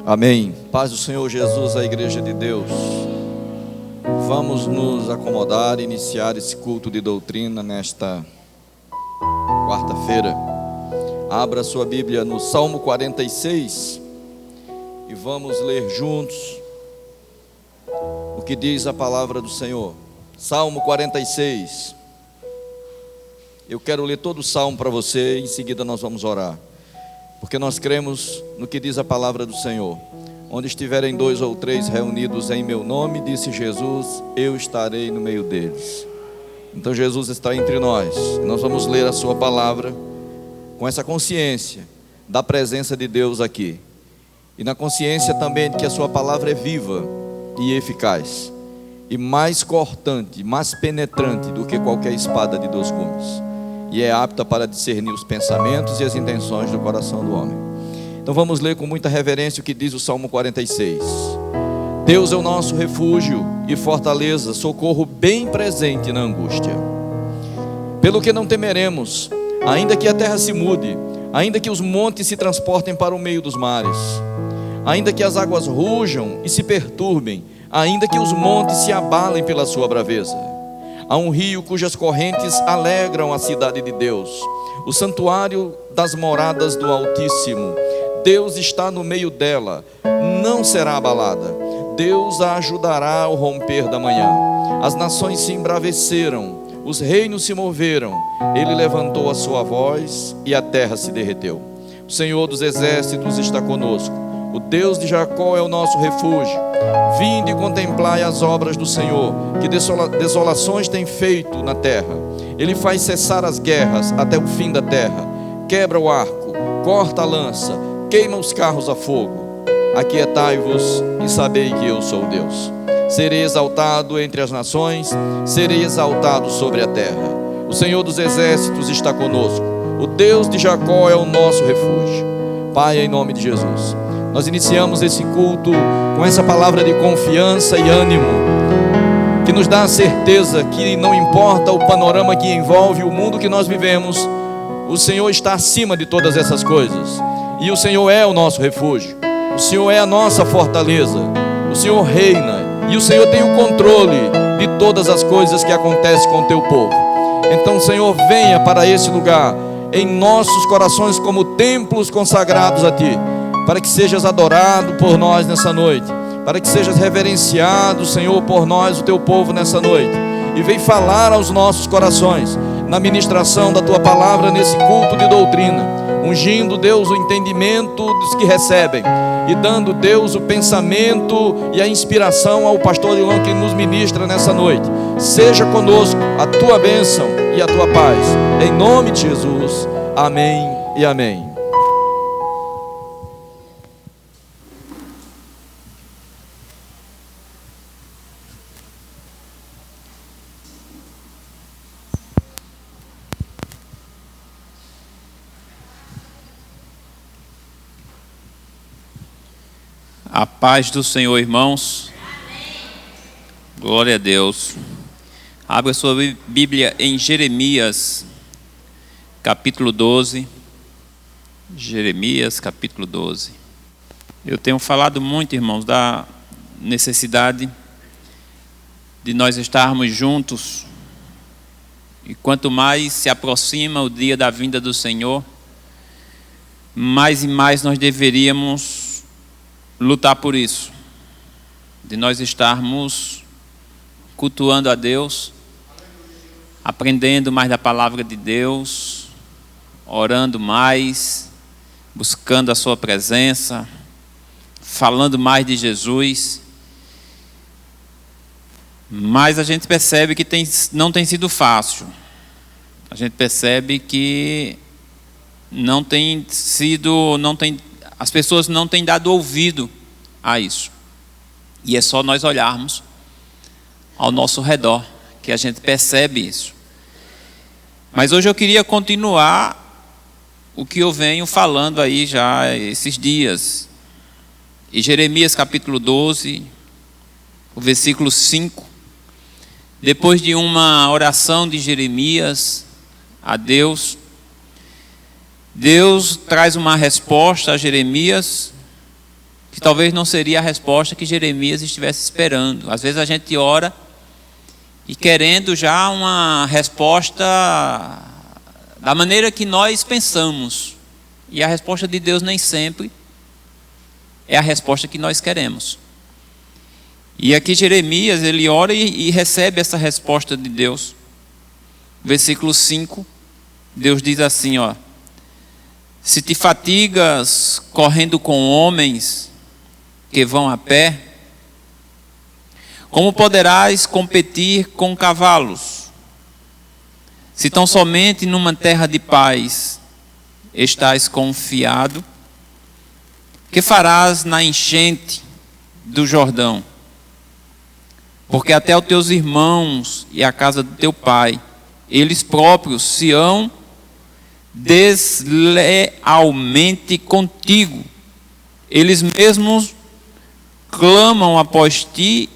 Amém. Paz do Senhor Jesus, a igreja de Deus. Vamos nos acomodar e iniciar esse culto de doutrina nesta quarta-feira. Abra sua Bíblia no Salmo 46 e vamos ler juntos o que diz a palavra do Senhor. Salmo 46. Eu quero ler todo o salmo para você e em seguida nós vamos orar, porque nós cremos no que diz a palavra do Senhor. Onde estiverem 2 ou 3 reunidos em meu nome, disse Jesus, eu estarei no meio deles. Então Jesus está entre nós. Nós vamos ler a sua palavra com essa consciência da presença de Deus aqui, e na consciência também de que a sua palavra é viva e eficaz, e mais cortante, mais penetrante do que qualquer espada de 2 gumes, e é apta para discernir os pensamentos e as intenções do coração do homem. Então vamos ler com muita reverência o que diz o Salmo 46. Deus é o nosso refúgio e fortaleza, socorro bem presente na angústia. Pelo que não temeremos, ainda que a terra se mude, ainda que os montes se transportem para o meio dos mares, ainda que as águas rujam e se perturbem, ainda que os montes se abalem pela sua braveza. Há um rio cujas correntes alegram a cidade de Deus, o santuário das moradas do Altíssimo. Deus está no meio dela, não será abalada. Deus a ajudará ao romper da manhã. As nações se embraveceram, os reinos se moveram. Ele levantou a sua voz e a terra se derreteu. O Senhor dos exércitos está conosco. O Deus de Jacó é o nosso refúgio. Vinde e contemplai as obras do Senhor, que desolações tem feito na terra. Ele faz cessar as guerras até o fim da terra. Quebra o arco, corta a lança, queima os carros a fogo. Aquietai-vos e sabei que eu sou Deus. Serei exaltado entre as nações, serei exaltado sobre a terra. O Senhor dos exércitos está conosco. O Deus de Jacó é o nosso refúgio. Pai, em nome de Jesus, nós iniciamos esse culto com essa palavra de confiança e ânimo, que nos dá a certeza que não importa o panorama que envolve o mundo que nós vivemos, o Senhor está acima de todas essas coisas. E o Senhor é o nosso refúgio, o Senhor é a nossa fortaleza, o Senhor reina e o Senhor tem o controle de todas as coisas que acontecem com o teu povo. Então, Senhor, venha para esse lugar em nossos corações como templos consagrados a Ti, para que sejas adorado por nós nessa noite, para que sejas reverenciado, Senhor, por nós, o Teu povo, nessa noite, e vem falar aos nossos corações na ministração da Tua palavra nesse culto de doutrina, ungindo, Deus, o entendimento dos que recebem e dando, Deus, o pensamento e a inspiração ao pastor Ilan que nos ministra nessa noite. Seja conosco a Tua bênção e a Tua paz, em nome de Jesus, amém e amém. A paz do Senhor, irmãos. Amém. Glória a Deus. Abra sua Bíblia em Jeremias, capítulo 12. Jeremias, capítulo 12. Eu tenho falado muito, irmãos, da necessidade de nós estarmos juntos. E quanto mais se aproxima o dia da vinda do Senhor, mais e mais nós deveríamos lutar por isso, de nós estarmos cultuando a Deus, aprendendo mais da palavra de Deus, orando mais, buscando a sua presença, falando mais de Jesus. Mas a gente percebe que não tem sido fácil. A gente percebe que as pessoas não têm dado ouvido a isso. E é só nós olharmos ao nosso redor que a gente percebe isso. Mas hoje eu queria continuar o que eu venho falando aí já esses dias. Em Jeremias capítulo 12, o versículo 5. Depois de uma oração de Jeremias a Deus, Deus traz uma resposta a Jeremias que talvez não seria a resposta que Jeremias estivesse esperando. Às vezes a gente ora e querendo já uma resposta da maneira que nós pensamos. E a resposta de Deus nem sempre é a resposta que nós queremos. E aqui Jeremias, ele ora e recebe essa resposta de Deus. Versículo 5, Deus diz assim, ó: se te fatigas correndo com homens que vão a pé, como poderás competir com cavalos? Se tão somente numa terra de paz estás confiado, que farás na enchente do Jordão? Porque até os teus irmãos e a casa do teu pai, eles próprios se hão deslealmente contigo. Eles mesmos clamam após ti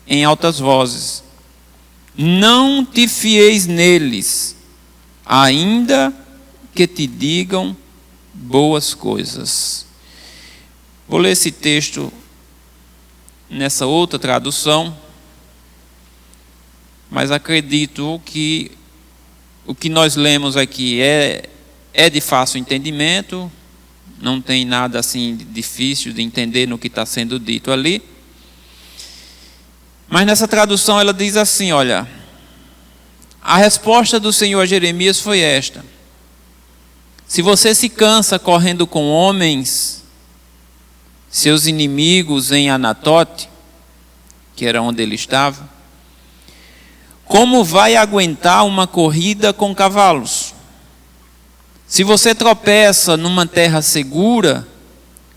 em altas vozes. Não te fieis neles, ainda que te digam boas coisas. Vou ler esse texto nessa outra tradução, mas acredito que o que nós lemos aqui é de fácil entendimento, não tem nada assim difícil de entender no que está sendo dito ali. Mas nessa tradução ela diz assim, olha, a resposta do Senhor a Jeremias foi esta: se você se cansa correndo com homens, seus inimigos em Anatote, que era onde ele estava, como vai aguentar uma corrida com cavalos? Se você tropeça numa terra segura,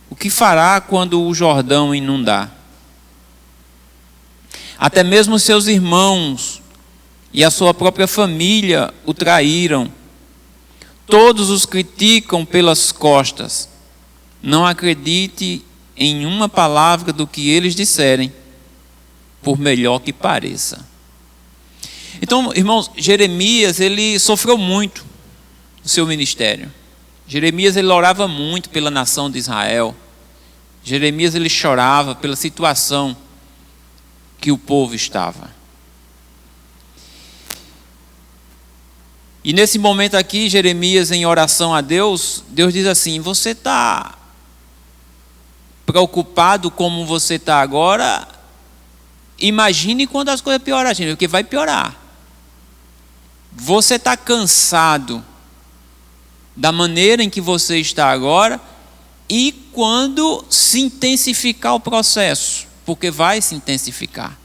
o que fará quando o Jordão inundar? Até mesmo seus irmãos e a sua própria família o traíram. Todos os criticam pelas costas. Não acredite em uma palavra do que eles disserem, por melhor que pareça. Então, irmãos, Jeremias, ele sofreu muito no seu ministério. Jeremias, ele orava muito pela nação de Israel. Jeremias, ele chorava pela situação que o povo estava. E nesse momento aqui, Jeremias, em oração a Deus, Deus diz assim: você está preocupado como você está agora? Imagine quando as coisas piorarem, porque vai piorar. Você está cansado da maneira em que você está agora, e quando se intensificar o processo, porque vai se intensificar.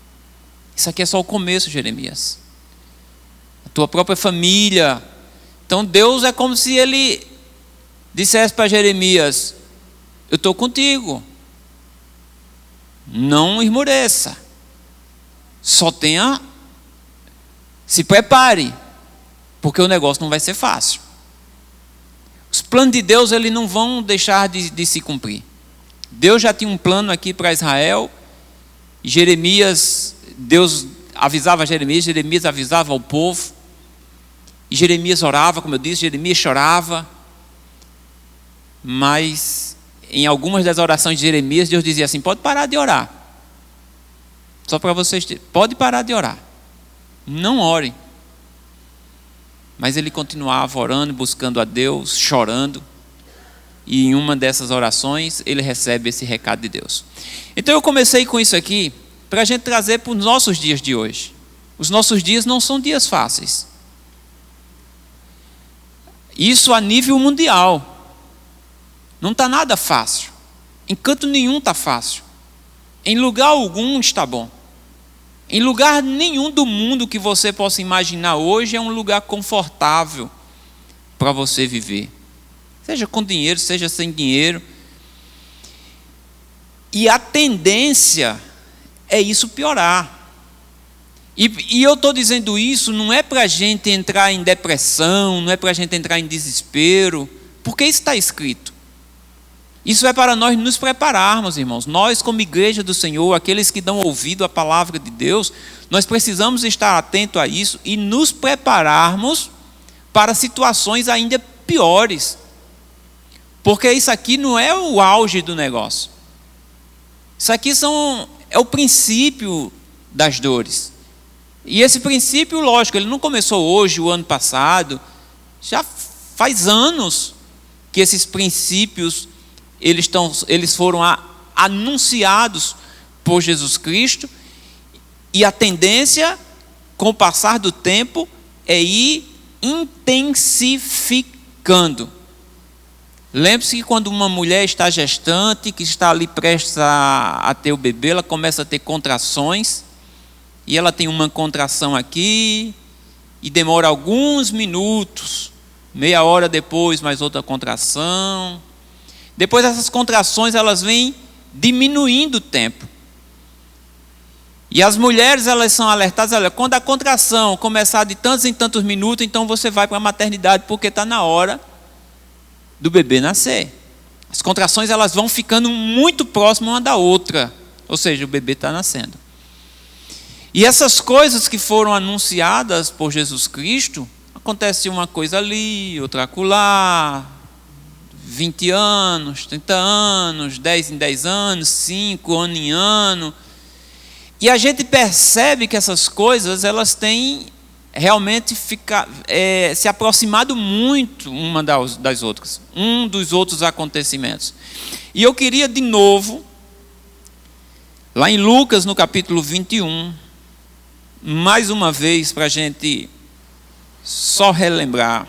Isso aqui é só o começo, Jeremias. A tua própria família. Então Deus é como se ele dissesse para Jeremias: eu estou contigo, não esmoreça, só se prepare, porque o negócio não vai ser fácil. Os planos de Deus, eles não vão deixar de se cumprir. Deus já tinha um plano aqui para Israel, e Jeremias, Deus avisava Jeremias, Jeremias avisava o povo, e Jeremias orava, como eu disse, Jeremias chorava, mas em algumas das orações de Jeremias, Deus dizia assim: pode parar de orar, só para vocês, pode parar de orar, não ore. Mas ele continuava orando, buscando a Deus, chorando. E em uma dessas orações, ele recebe esse recado de Deus. Então eu comecei com isso aqui, para a gente trazer para os nossos dias de hoje. Os nossos dias não são dias fáceis. Isso a nível mundial. Não está nada fácil. Em canto nenhum está fácil. Em lugar algum está bom. Em lugar nenhum do mundo que você possa imaginar hoje é um lugar confortável para você viver. Seja com dinheiro, seja sem dinheiro. E a tendência é isso piorar. E eu estou dizendo isso não é para a gente entrar em depressão, não é para a gente entrar em desespero, porque isso está escrito. Isso é para nós nos prepararmos, irmãos. Nós, como igreja do Senhor, aqueles que dão ouvido à palavra de Deus, nós precisamos estar atentos a isso e nos prepararmos para situações ainda piores. Porque isso aqui não é o auge do negócio. Isso aqui é o princípio das dores. E esse princípio, lógico, ele não começou hoje, o ano passado. Já faz anos que esses princípios eles foram anunciados por Jesus Cristo. E a tendência, com o passar do tempo, é ir intensificando. Lembre-se que quando uma mulher está gestante, que está ali prestes a ter o bebê, ela começa a ter contrações, e ela tem uma contração aqui, e demora alguns minutos, meia hora depois, mais outra contração. Depois essas contrações, elas vêm diminuindo o tempo. E as mulheres, elas são alertadas, olha, quando a contração começar de tantos em tantos minutos, então você vai para a maternidade, porque está na hora do bebê nascer. As contrações, elas vão ficando muito próximas uma da outra, ou seja, o bebê está nascendo. E essas coisas que foram anunciadas por Jesus Cristo, acontece uma coisa ali, outra acolá, 20 anos, 30 anos, 10 em 10 anos, 5 ano em ano. E a gente percebe que essas coisas, elas têm realmente se aproximado muito uma das outras, um dos outros acontecimentos. E eu queria de novo, lá em Lucas, no capítulo 21, mais uma vez, para a gente só relembrar.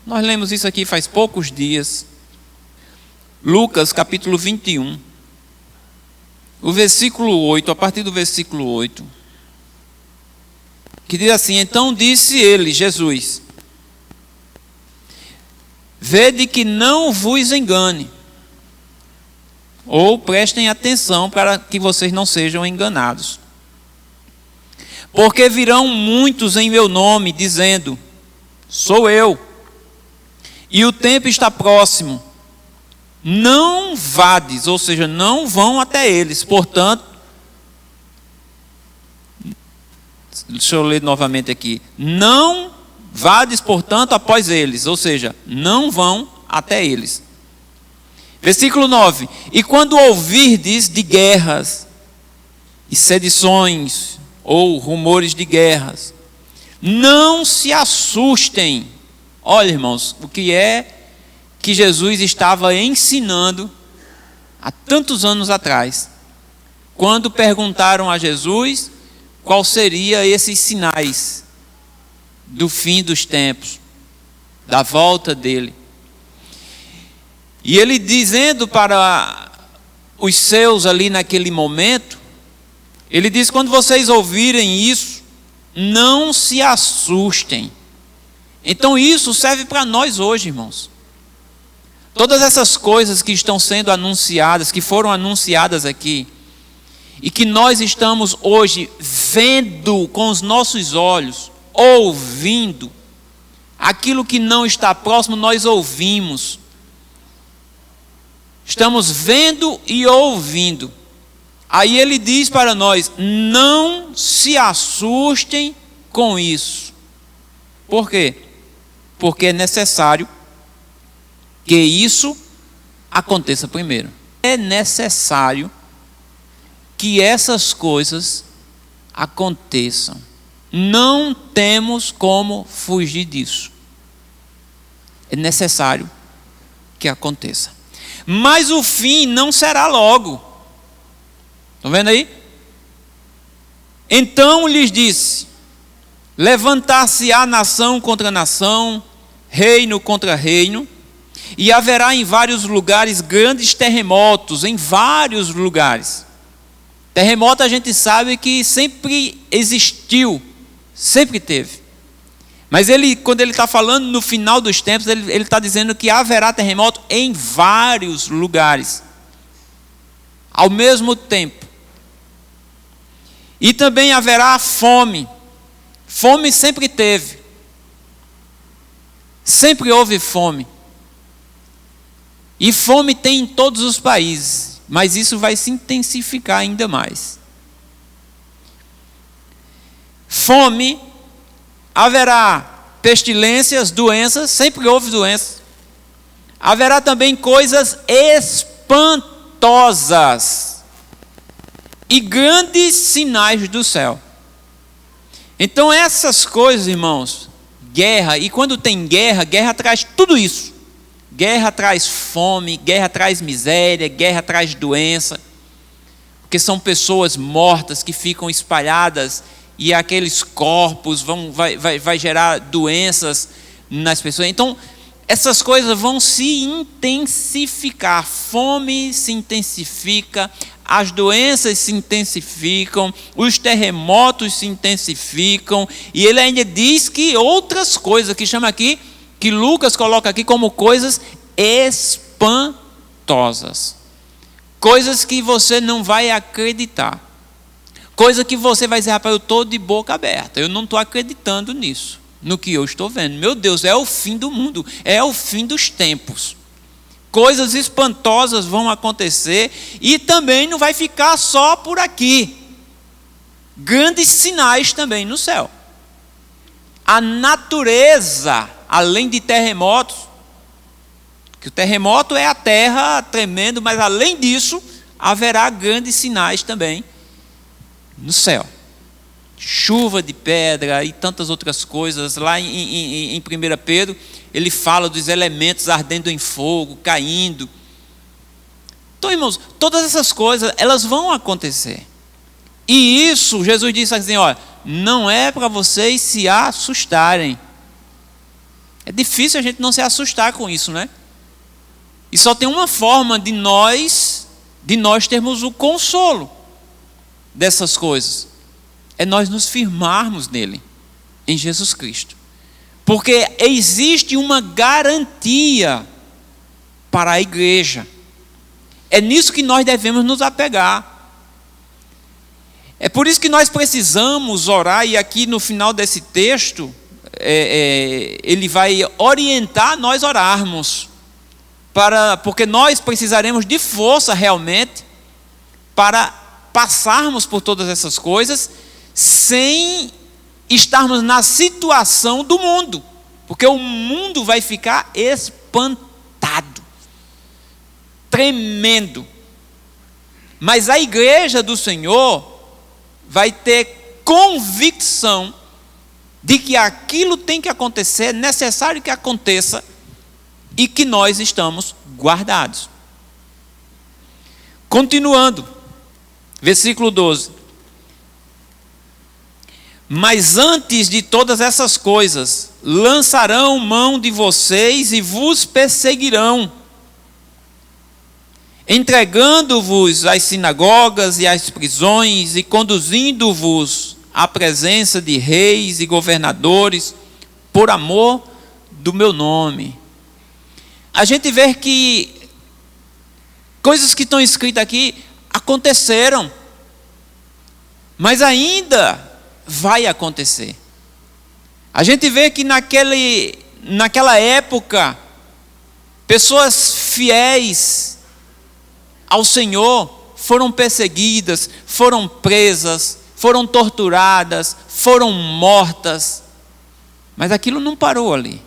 Nós lemos isso aqui faz poucos dias. Lucas, capítulo 21. O versículo 8, a partir do versículo 8. Que diz assim: então disse ele, Jesus, vede que não vos engane, ou prestem atenção para que vocês não sejam enganados. Porque virão muitos em meu nome, dizendo, sou eu, e o tempo está próximo. Não vades, ou seja, não vão até eles. Portanto, deixa eu ler novamente aqui. Não vades, portanto, após eles, ou seja, não vão até eles. Versículo 9. E quando ouvirdes de guerras e sedições, ou rumores de guerras, não se assustem. Olha, irmãos, o que é que Jesus estava ensinando há tantos anos atrás, quando perguntaram a Jesus qual seria esses sinais do fim dos tempos, da volta dele. E ele dizendo para os seus ali naquele momento, ele diz: quando vocês ouvirem isso, não se assustem. Então isso serve para nós hoje, irmãos. Todas essas coisas que estão sendo anunciadas, que foram anunciadas aqui, e que nós estamos hoje vendo com os nossos olhos, ouvindo, aquilo que não está próximo nós ouvimos. Estamos vendo e ouvindo. Aí ele diz para nós: não se assustem com isso. Por quê? Porque é necessário que isso aconteça primeiro. É necessário que essas coisas aconteçam. Não temos como fugir disso. É necessário que aconteça. Mas o fim não será logo. Estão vendo aí? Então lhes disse: levantar-se-á nação contra nação, reino contra reino, e haverá em vários lugares grandes terremotos, em vários lugares. Terremoto a gente sabe que sempre existiu, sempre teve. Mas quando ele está falando no final dos tempos, ele está dizendo que haverá terremoto em vários lugares, ao mesmo tempo. E também haverá fome. Fome sempre teve. Sempre houve fome. E fome tem em todos os países, mas isso vai se intensificar ainda mais. Fome, haverá pestilências, doenças, sempre houve doenças. Haverá também coisas espantosas. espantosas e grandes sinais do céu. Então essas coisas, irmãos, guerra, e quando tem guerra, guerra traz tudo isso. Guerra traz fome, guerra traz miséria, guerra traz doença, porque são pessoas mortas que ficam espalhadas e aqueles corpos vai gerar doenças nas pessoas. Então essas coisas vão se intensificar, a fome se intensifica, as doenças se intensificam, os terremotos se intensificam, e ele ainda diz que outras coisas, que chama aqui, que Lucas coloca aqui como coisas espantosas, coisas que você não vai acreditar, coisa que você vai dizer, rapaz, eu estou de boca aberta, eu não estou acreditando nisso, no que eu estou vendo. Meu Deus, é o fim do mundo, é o fim dos tempos. Coisas espantosas vão acontecer e também não vai ficar só por aqui. Grandes sinais também no céu. A natureza, além de terremotos, que o terremoto é a terra tremendo, mas além disso, haverá grandes sinais também no céu. Chuva de pedra e tantas outras coisas. Lá em 1 Pedro, ele fala dos elementos ardendo em fogo, caindo. Então, irmãos, todas essas coisas, elas vão acontecer. E isso, Jesus disse assim, olha, não é para vocês se assustarem. É difícil a gente não se assustar com isso, né? E só tem uma forma de nós termos o consolo dessas coisas. É nós nos firmarmos nele, em Jesus Cristo. Porque existe uma garantia para a igreja. É nisso que nós devemos nos apegar. É por isso que nós precisamos orar, e aqui no final desse texto, ele vai orientar nós orarmos, porque nós precisaremos de força realmente, para passarmos por todas essas coisas, sem estarmos na situação do mundo, porque o mundo vai ficar espantado, tremendo, mas a igreja do Senhor vai ter convicção de que aquilo tem que acontecer, é necessário que aconteça, e que nós estamos guardados. Continuando, versículo 12. Mas antes de todas essas coisas, lançarão mão de vocês e vos perseguirão, entregando-vos às sinagogas e às prisões e conduzindo-vos à presença de reis e governadores, por amor do meu nome. A gente vê que coisas que estão escritas aqui aconteceram, mas ainda vai acontecer. A gente vê que naquela época, pessoas fiéis ao Senhor foram perseguidas, foram presas, foram torturadas, foram mortas, mas aquilo não parou ali.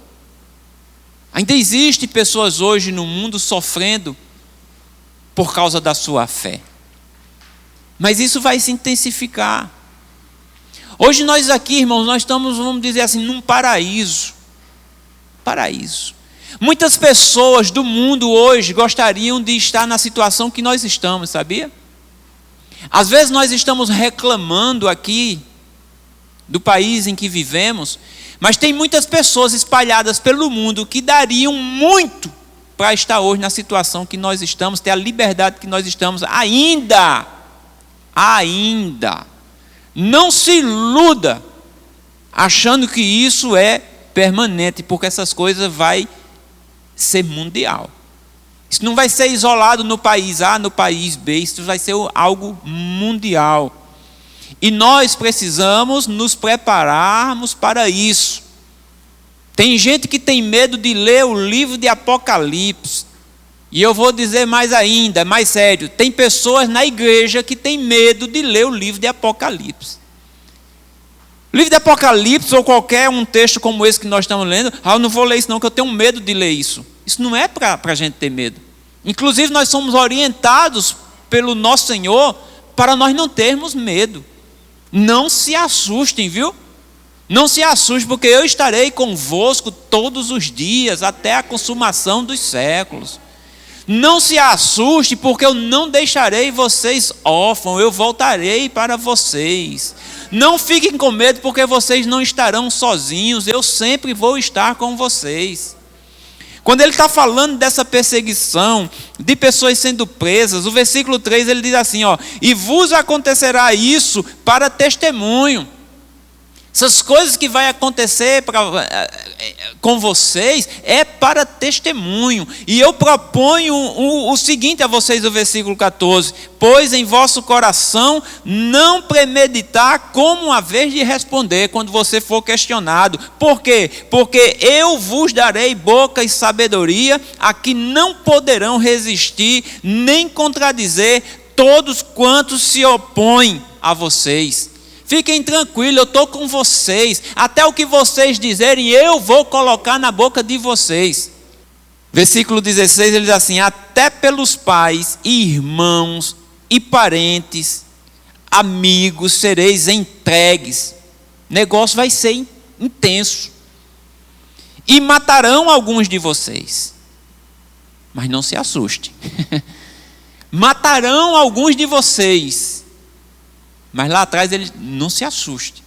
Ainda existem pessoas hoje no mundo sofrendo por causa da sua fé, mas isso vai se intensificar. Hoje nós aqui, irmãos, nós estamos, vamos dizer assim, num paraíso. Paraíso. Muitas pessoas do mundo hoje gostariam de estar na situação que nós estamos, sabia? Às vezes nós estamos reclamando aqui do país em que vivemos, mas tem muitas pessoas espalhadas pelo mundo que dariam muito para estar hoje na situação que nós estamos, ter a liberdade que nós estamos ainda. Não se iluda achando que isso é permanente, porque essas coisas vai ser mundial. Isso não vai ser isolado no país A, no país B, isso vai ser algo mundial. E nós precisamos nos prepararmos para isso. Tem gente que tem medo de ler o livro de Apocalipse. E eu vou dizer mais ainda, mais sério, tem pessoas na igreja que têm medo de ler o livro de Apocalipse. O livro de Apocalipse, ou qualquer um texto como esse que nós estamos lendo, eu não vou ler isso não, que eu tenho medo de ler isso. Isso não é para a gente ter medo. Inclusive nós somos orientados pelo nosso Senhor para nós não termos medo. Não se assustem, viu? Não se assustem, porque eu estarei convosco todos os dias, até a consumação dos séculos. Não se assuste, porque eu não deixarei vocês órfãos, eu voltarei para vocês. Não fiquem com medo, porque vocês não estarão sozinhos, eu sempre vou estar com vocês. Quando ele está falando dessa perseguição, de pessoas sendo presas, o versículo 3 ele diz assim, e vos acontecerá isso para testemunho. Essas coisas que vai acontecer com vocês é para testemunho. E eu proponho o seguinte a vocês, o versículo 14: pois em vosso coração não premeditar como haver de responder quando você for questionado. Por quê? Porque eu vos darei boca e sabedoria a que não poderão resistir nem contradizer todos quantos se opõem a vocês. Fiquem tranquilos, eu estou com vocês. Até o que vocês dizerem, eu vou colocar na boca de vocês. Versículo 16, ele diz assim: até pelos pais, irmãos e parentes, amigos, sereis entregues. O negócio vai ser intenso. E matarão alguns de vocês. Mas não se assuste. Matarão alguns de vocês. Mas lá atrás ele não se assuste.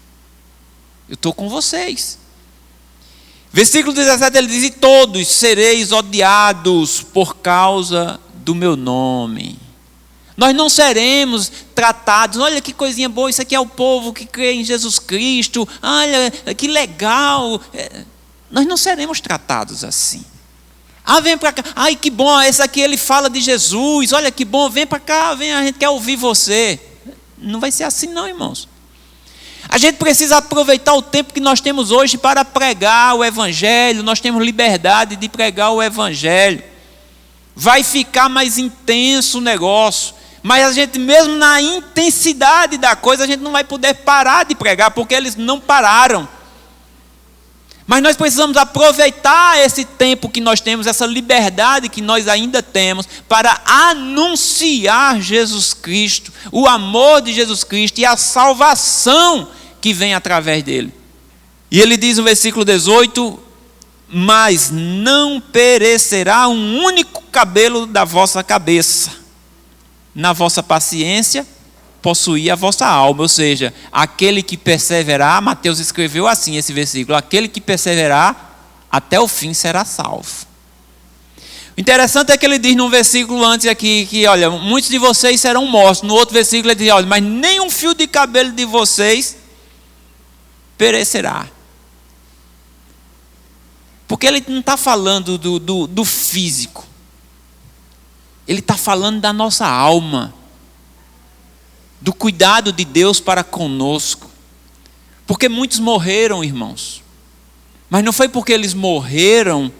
Eu estou com vocês. Versículo 17 ele diz: e todos sereis odiados por causa do meu nome. Nós não seremos tratados, olha que coisinha boa, isso aqui é o povo que crê em Jesus Cristo, olha que legal. Nós não seremos tratados assim. Vem para cá, ai que bom, esse aqui ele fala de Jesus, olha que bom, vem para cá, vem, a gente quer ouvir você. Não vai ser assim não, irmãos. A gente precisa aproveitar o tempo que nós temos hoje para pregar o Evangelho. Nós temos liberdade de pregar o Evangelho. Vai ficar mais intenso o negócio. Mas a gente mesmo na intensidade da coisa, a gente não vai poder parar de pregar, porque eles não pararam. Mas nós precisamos aproveitar esse tempo que nós temos, essa liberdade que nós ainda temos, para anunciar Jesus Cristo, o amor de Jesus Cristo e a salvação que vem através dele. E ele diz no versículo 18: mas não perecerá um único cabelo da vossa cabeça. Na vossa paciência possuir a vossa alma, ou seja, aquele que perseverar, Mateus escreveu assim esse versículo: aquele que perseverar até o fim será salvo. O interessante é que ele diz num versículo antes aqui que, olha, muitos de vocês serão mortos. No outro versículo ele diz, olha, mas nem um fio de cabelo de vocês perecerá. Porque ele não está falando do físico, ele está falando da nossa alma, do cuidado de Deus para conosco. Porque muitos morreram, irmãos, mas não foi porque eles morreram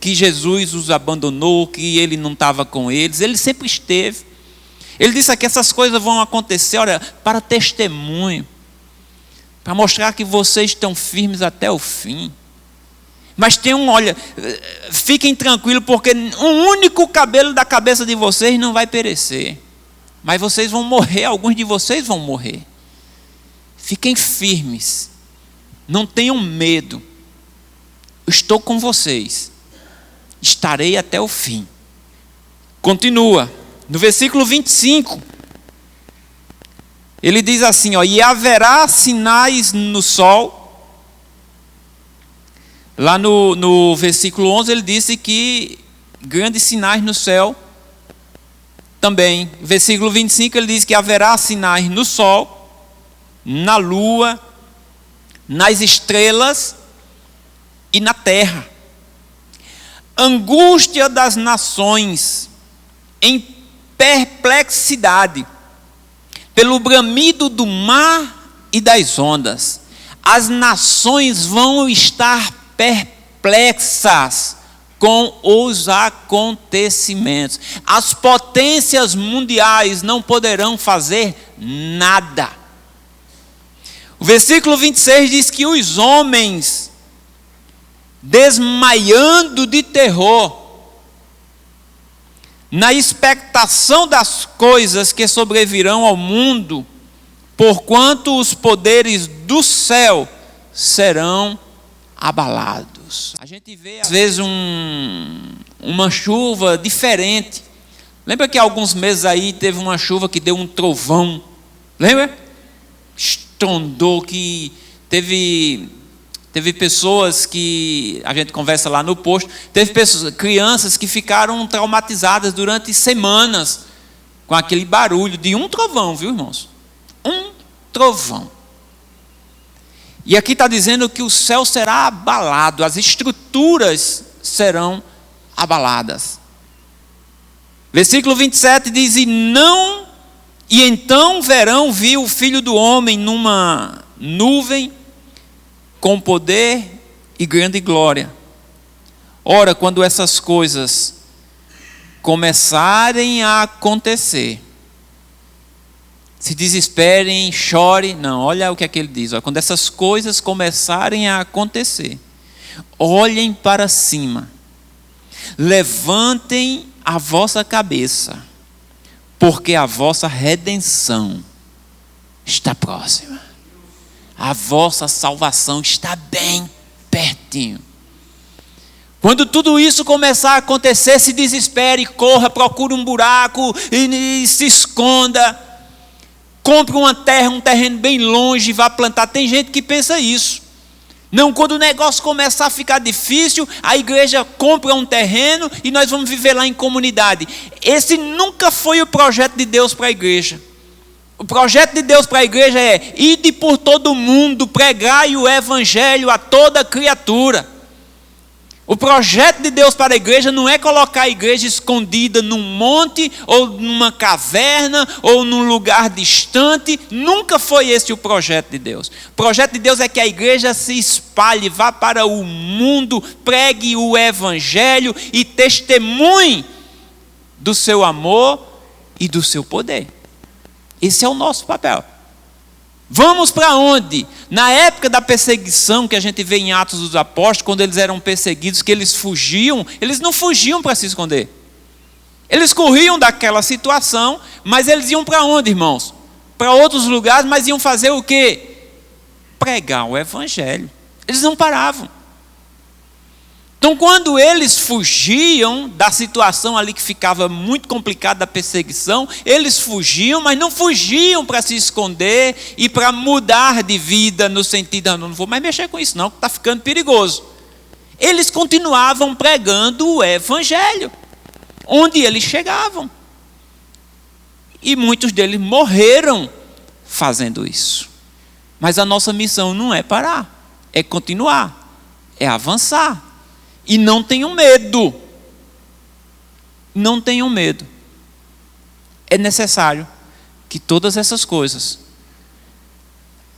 que Jesus os abandonou, que ele não estava com eles. Ele sempre esteve. Ele disse aqui: essas coisas vão acontecer, olha, para testemunho, para mostrar que vocês estão firmes até o fim. Mas olha, fiquem tranquilos, porque um único cabelo da cabeça de vocês não vai perecer. Mas vocês vão morrer, alguns de vocês vão morrer. Fiquem firmes, não tenham medo. Eu estou com vocês, estarei até o fim. Continua, no versículo 25, ele diz assim, e haverá sinais no sol. Lá no versículo 11 ele disse que grandes sinais no céu também. Versículo 25 ele diz que haverá sinais no sol, na lua, nas estrelas e na terra. Angústia das nações, em perplexidade, pelo bramido do mar e das ondas. As nações vão estar perplexas com os acontecimentos. As potências mundiais não poderão fazer nada. O versículo 26 diz que os homens, desmaiando de terror, na expectação das coisas que sobrevirão ao mundo, porquanto os poderes do céu serão abalados. A gente vê às vezes uma chuva diferente. Lembra que há alguns meses aí teve uma chuva que deu um trovão? Lembra? Estrondou, que teve pessoas que a gente conversa lá no posto, teve crianças que ficaram traumatizadas durante semanas com aquele barulho de um trovão, viu, irmãos? Um trovão. E aqui está dizendo que o céu será abalado, as estruturas serão abaladas. Versículo 27 diz: E então viu o Filho do Homem numa nuvem, com poder e grande glória. Ora, quando essas coisas começarem a acontecer, se desesperem, chore. Não, olha o que é que ele diz. Olha, quando essas coisas começarem a acontecer, olhem para cima, levantem a vossa cabeça, porque a vossa redenção está próxima. A vossa salvação está bem pertinho. Quando tudo isso começar a acontecer, se desespere, corra, procure um buraco e se esconda. Compre uma terra, um terreno bem longe e vá plantar. Tem gente que pensa isso. Não, quando o negócio começar a ficar difícil, a igreja compra um terreno e nós vamos viver lá em comunidade. Esse nunca foi o projeto de Deus para a igreja. O projeto de Deus para a igreja é: ide por todo o mundo, pregai o evangelho a toda criatura. O projeto de Deus para a igreja não é colocar a igreja escondida num monte, ou numa caverna, ou num lugar distante. Nunca foi esse o projeto de Deus. O projeto de Deus é que a igreja se espalhe, vá para o mundo, pregue o evangelho e testemunhe do seu amor e do seu poder. Esse é o nosso papel. Vamos para onde? Na época da perseguição que a gente vê em Atos dos Apóstolos, quando eles eram perseguidos, que eles fugiam, eles não fugiam para se esconder. Eles corriam daquela situação, mas eles iam para onde, irmãos? Para outros lugares, mas iam fazer o quê? Pregar o evangelho. Eles não paravam. Então, quando eles fugiam da situação ali que ficava muito complicada, da perseguição, eles fugiam, mas não fugiam para se esconder e para mudar de vida no sentido: não vou mais mexer com isso não, que está ficando perigoso. Eles continuavam pregando o evangelho, onde eles chegavam. E muitos deles morreram fazendo isso. Mas a nossa missão não é parar, é continuar, é avançar. E não tenham medo. Não tenham medo. É necessário que todas essas coisas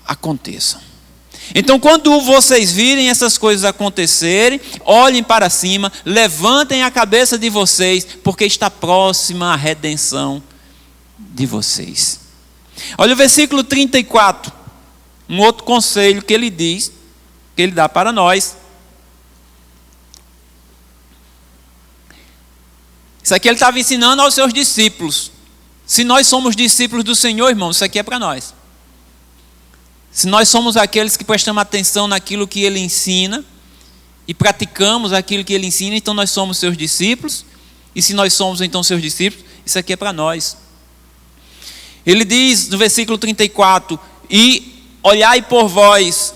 aconteçam. Então, quando vocês virem essas coisas acontecerem, olhem para cima, levantem a cabeça de vocês, porque está próxima a redenção de vocês. Olha o versículo 34. Um outro conselho que ele diz, que ele dá para nós. Isso aqui ele estava ensinando aos seus discípulos. Se nós somos discípulos do Senhor, irmãos, isso aqui é para nós. Se nós somos aqueles que prestamos atenção naquilo que Ele ensina e praticamos aquilo que Ele ensina, então nós somos seus discípulos. E se nós somos então seus discípulos, isso aqui é para nós. Ele diz no versículo 34: E olhai por vós,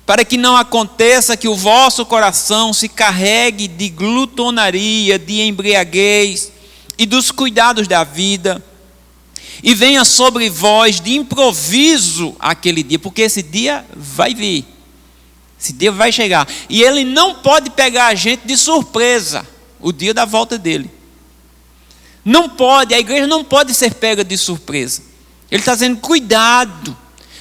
para que não aconteça que o vosso coração se carregue de glutonaria, de embriaguez e dos cuidados da vida, e venha sobre vós de improviso aquele dia, porque esse dia vai vir, esse dia vai chegar, e ele não pode pegar a gente de surpresa, o dia da volta dele. Não pode, a igreja não pode ser pega de surpresa. Ele está dizendo: cuidado.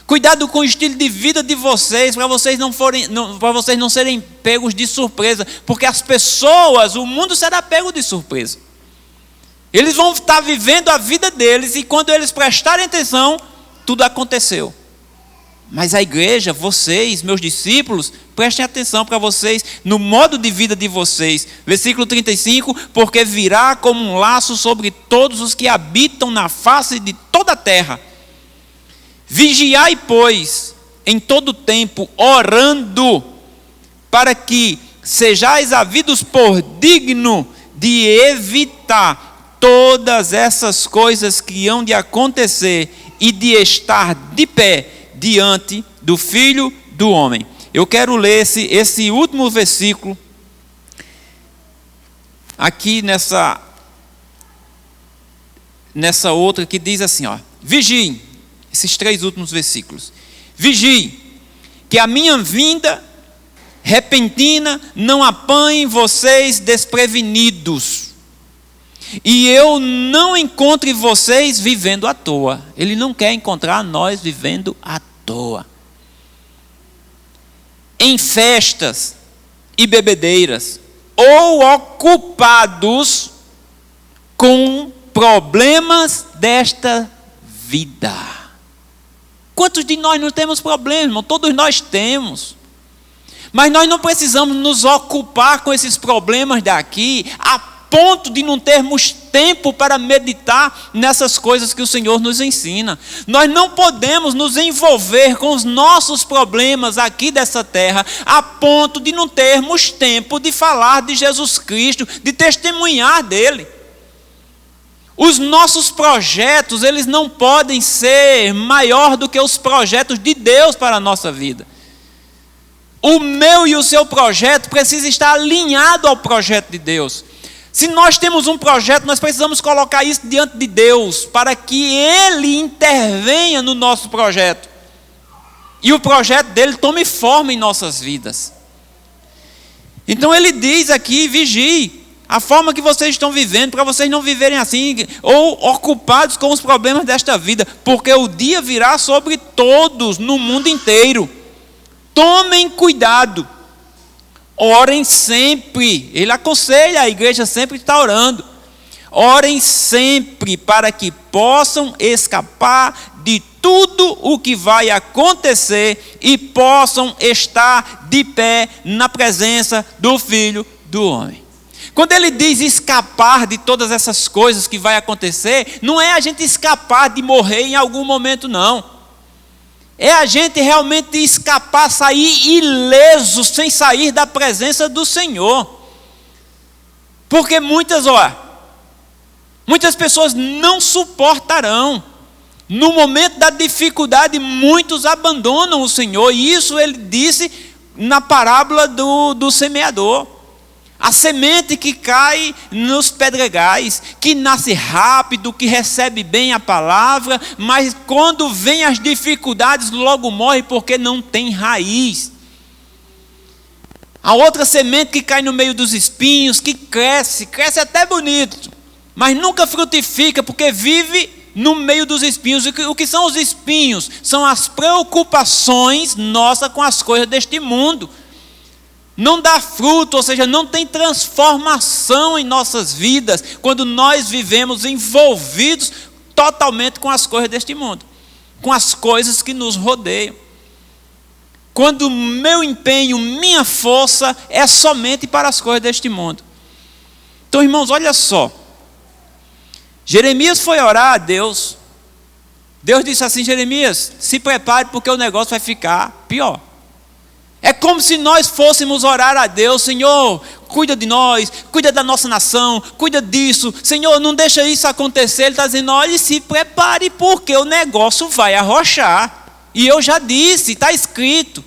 Cuidado com o estilo de vida de vocês, para vocês não serem pegos de surpresa, porque as pessoas, o mundo será pego de surpresa. Eles vão estar vivendo a vida deles e quando eles prestarem atenção, tudo aconteceu. Mas a igreja, vocês, meus discípulos, prestem atenção para vocês, no modo de vida de vocês. Versículo 35, porque virá como um laço sobre todos os que habitam na face de toda a terra. Vigiai, pois, em todo tempo, orando, para que sejais havidos por digno de evitar todas essas coisas que hão de acontecer e de estar de pé diante do Filho do Homem. Eu quero ler esse último versículo aqui nessa outra que diz assim, ó: vigiem, esses 3 últimos versículos. Vigiem, que a minha vinda repentina não apanhe vocês desprevenidos, e eu não encontre vocês vivendo à toa. Ele não quer encontrar nós vivendo à toa, em festas e bebedeiras, ou ocupados com problemas desta vida. Quantos de nós não temos problemas, irmão? Todos nós temos. Mas nós não precisamos nos ocupar com esses problemas daqui, a ponto de não termos tempo para meditar nessas coisas que o Senhor nos ensina. Nós não podemos nos envolver com os nossos problemas aqui dessa terra, a ponto de não termos tempo de falar de Jesus Cristo, de testemunhar dele. Os nossos projetos, eles não podem ser maior do que os projetos de Deus para a nossa vida. O meu e o seu projeto precisa estar alinhado ao projeto de Deus. Se nós temos um projeto, nós precisamos colocar isso diante de Deus, para que Ele intervenha no nosso projeto. E o projeto dele tome forma em nossas vidas. Então ele diz aqui, vigie a forma que vocês estão vivendo, para vocês não viverem assim, ou ocupados com os problemas desta vida, porque o dia virá sobre todos, no mundo inteiro. Tomem cuidado, orem sempre. Ele aconselha, a igreja sempre está orando. Orem sempre para que possam escapar de tudo o que vai acontecer e possam estar de pé na presença do Filho do Homem. Quando ele diz escapar de todas essas coisas que vai acontecer, não é a gente escapar de morrer em algum momento, não. É a gente realmente escapar, sair ileso, sem sair da presença do Senhor. Porque muitas pessoas não suportarão. No momento da dificuldade, muitos abandonam o Senhor. E isso ele disse na parábola do semeador. A semente que cai nos pedregais, que nasce rápido, que recebe bem a palavra, mas quando vem as dificuldades logo morre porque não tem raiz. A outra semente que cai no meio dos espinhos, que cresce até bonito, mas nunca frutifica porque vive no meio dos espinhos. O que são os espinhos? São as preocupações nossas com as coisas deste mundo. Não dá fruto, ou seja, não tem transformação em nossas vidas quando nós vivemos envolvidos totalmente com as coisas deste mundo, com as coisas que nos rodeiam. Quando o meu empenho, minha força é somente para as coisas deste mundo. Então, irmãos, olha só. Jeremias foi orar a Deus. Deus disse assim: Jeremias, se prepare porque o negócio vai ficar pior. É como se nós fôssemos orar a Deus: Senhor, cuida de nós, cuida da nossa nação, cuida disso, Senhor, não deixa isso acontecer. Ele está dizendo: olha, se prepare porque o negócio vai arrochar. E eu já disse, está escrito,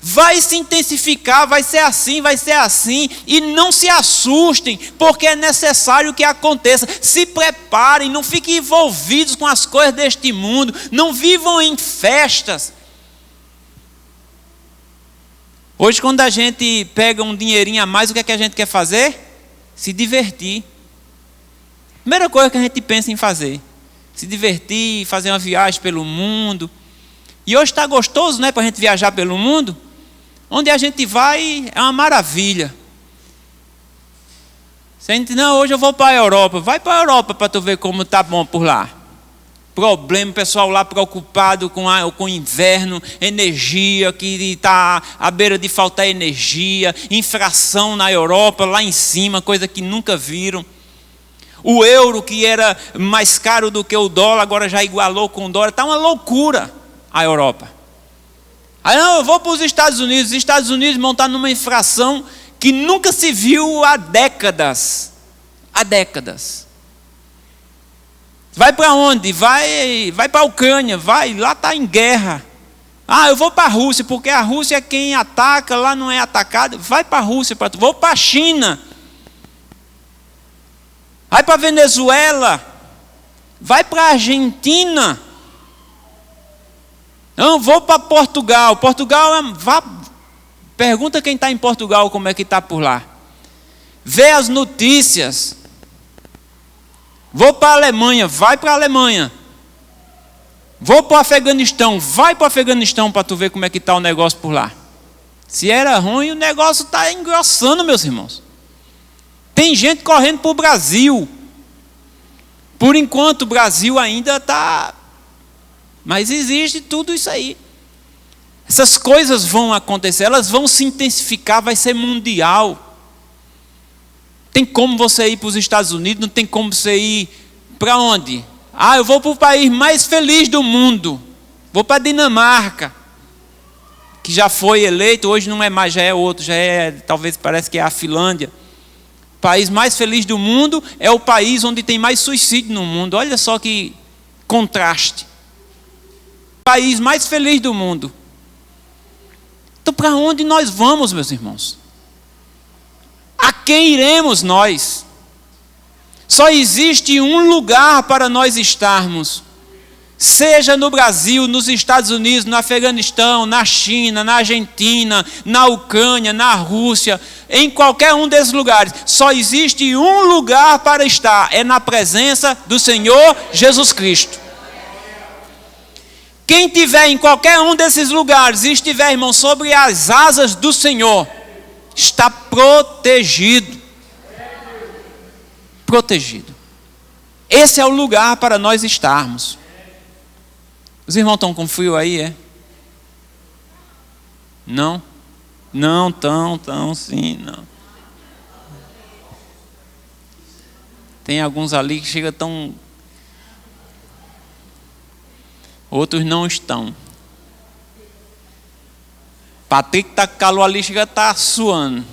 vai se intensificar, vai ser assim, e não se assustem, porque é necessário que aconteça. Se preparem, não fiquem envolvidos com as coisas deste mundo, não vivam em festas. Hoje, quando a gente pega um dinheirinho a mais, o que é que a gente quer fazer? Se divertir. Primeira coisa que a gente pensa em fazer: se divertir, fazer uma viagem pelo mundo. E hoje está gostoso, né, para a gente viajar pelo mundo? Onde a gente vai é uma maravilha. Se a gente, não, hoje eu vou para a Europa. Vai para a Europa para tu ver como está bom por lá. problema, o pessoal lá preocupado com o inverno, energia, que está à beira de faltar energia, inflação na Europa, lá em cima, coisa que nunca viram. O euro, que era mais caro do que o dólar, agora já igualou com o dólar. Está uma loucura a Europa. Aí eu vou para os Estados Unidos vão estar numa inflação que nunca se viu há décadas. Há décadas. Vai para onde? Vai para a Ucrânia, lá está em guerra. Eu vou para a Rússia, porque a Rússia é quem ataca, lá não é atacado. Vai para a Rússia, vou para a China. Vai para a Venezuela. Vai para a Argentina. Não, vou para Portugal. Pergunta quem está em Portugal como é que está por lá. Vê as notícias. Vou para a Alemanha, vai para a Alemanha. Vou para o Afeganistão, vai para o Afeganistão para tu ver como é que está o negócio por lá. Se era ruim, o negócio está engrossando, meus irmãos. Tem gente correndo para o Brasil. Por enquanto o Brasil ainda está... Mas existe tudo isso aí. Essas coisas vão acontecer, elas vão se intensificar, vai ser mundial. Tem como você ir para os Estados Unidos, não tem como você ir para onde? Eu vou para o país mais feliz do mundo. Vou para a Dinamarca, que já foi eleito, hoje não é mais, já é outro, talvez parece que é a Finlândia. O país mais feliz do mundo é o país onde tem mais suicídio no mundo. Olha só que contraste. O país mais feliz do mundo. Então, para onde nós vamos, meus irmãos? A quem iremos nós? Só existe um lugar para nós estarmos. Seja no Brasil, nos Estados Unidos, no Afeganistão, na China, na Argentina, na Ucrânia, na Rússia, em qualquer um desses lugares. Só existe um lugar para estar, é na presença do Senhor Jesus Cristo. Quem estiver em qualquer um desses lugares e estiver, irmão, sobre as asas do Senhor, está protegido. Protegido. Esse é o lugar para nós estarmos. Os irmãos estão com frio aí, é? Não? Não, estão sim, não. Tem alguns ali que chegam tão... Outros não estão. Patrick está com calor ali, chega a estar suando.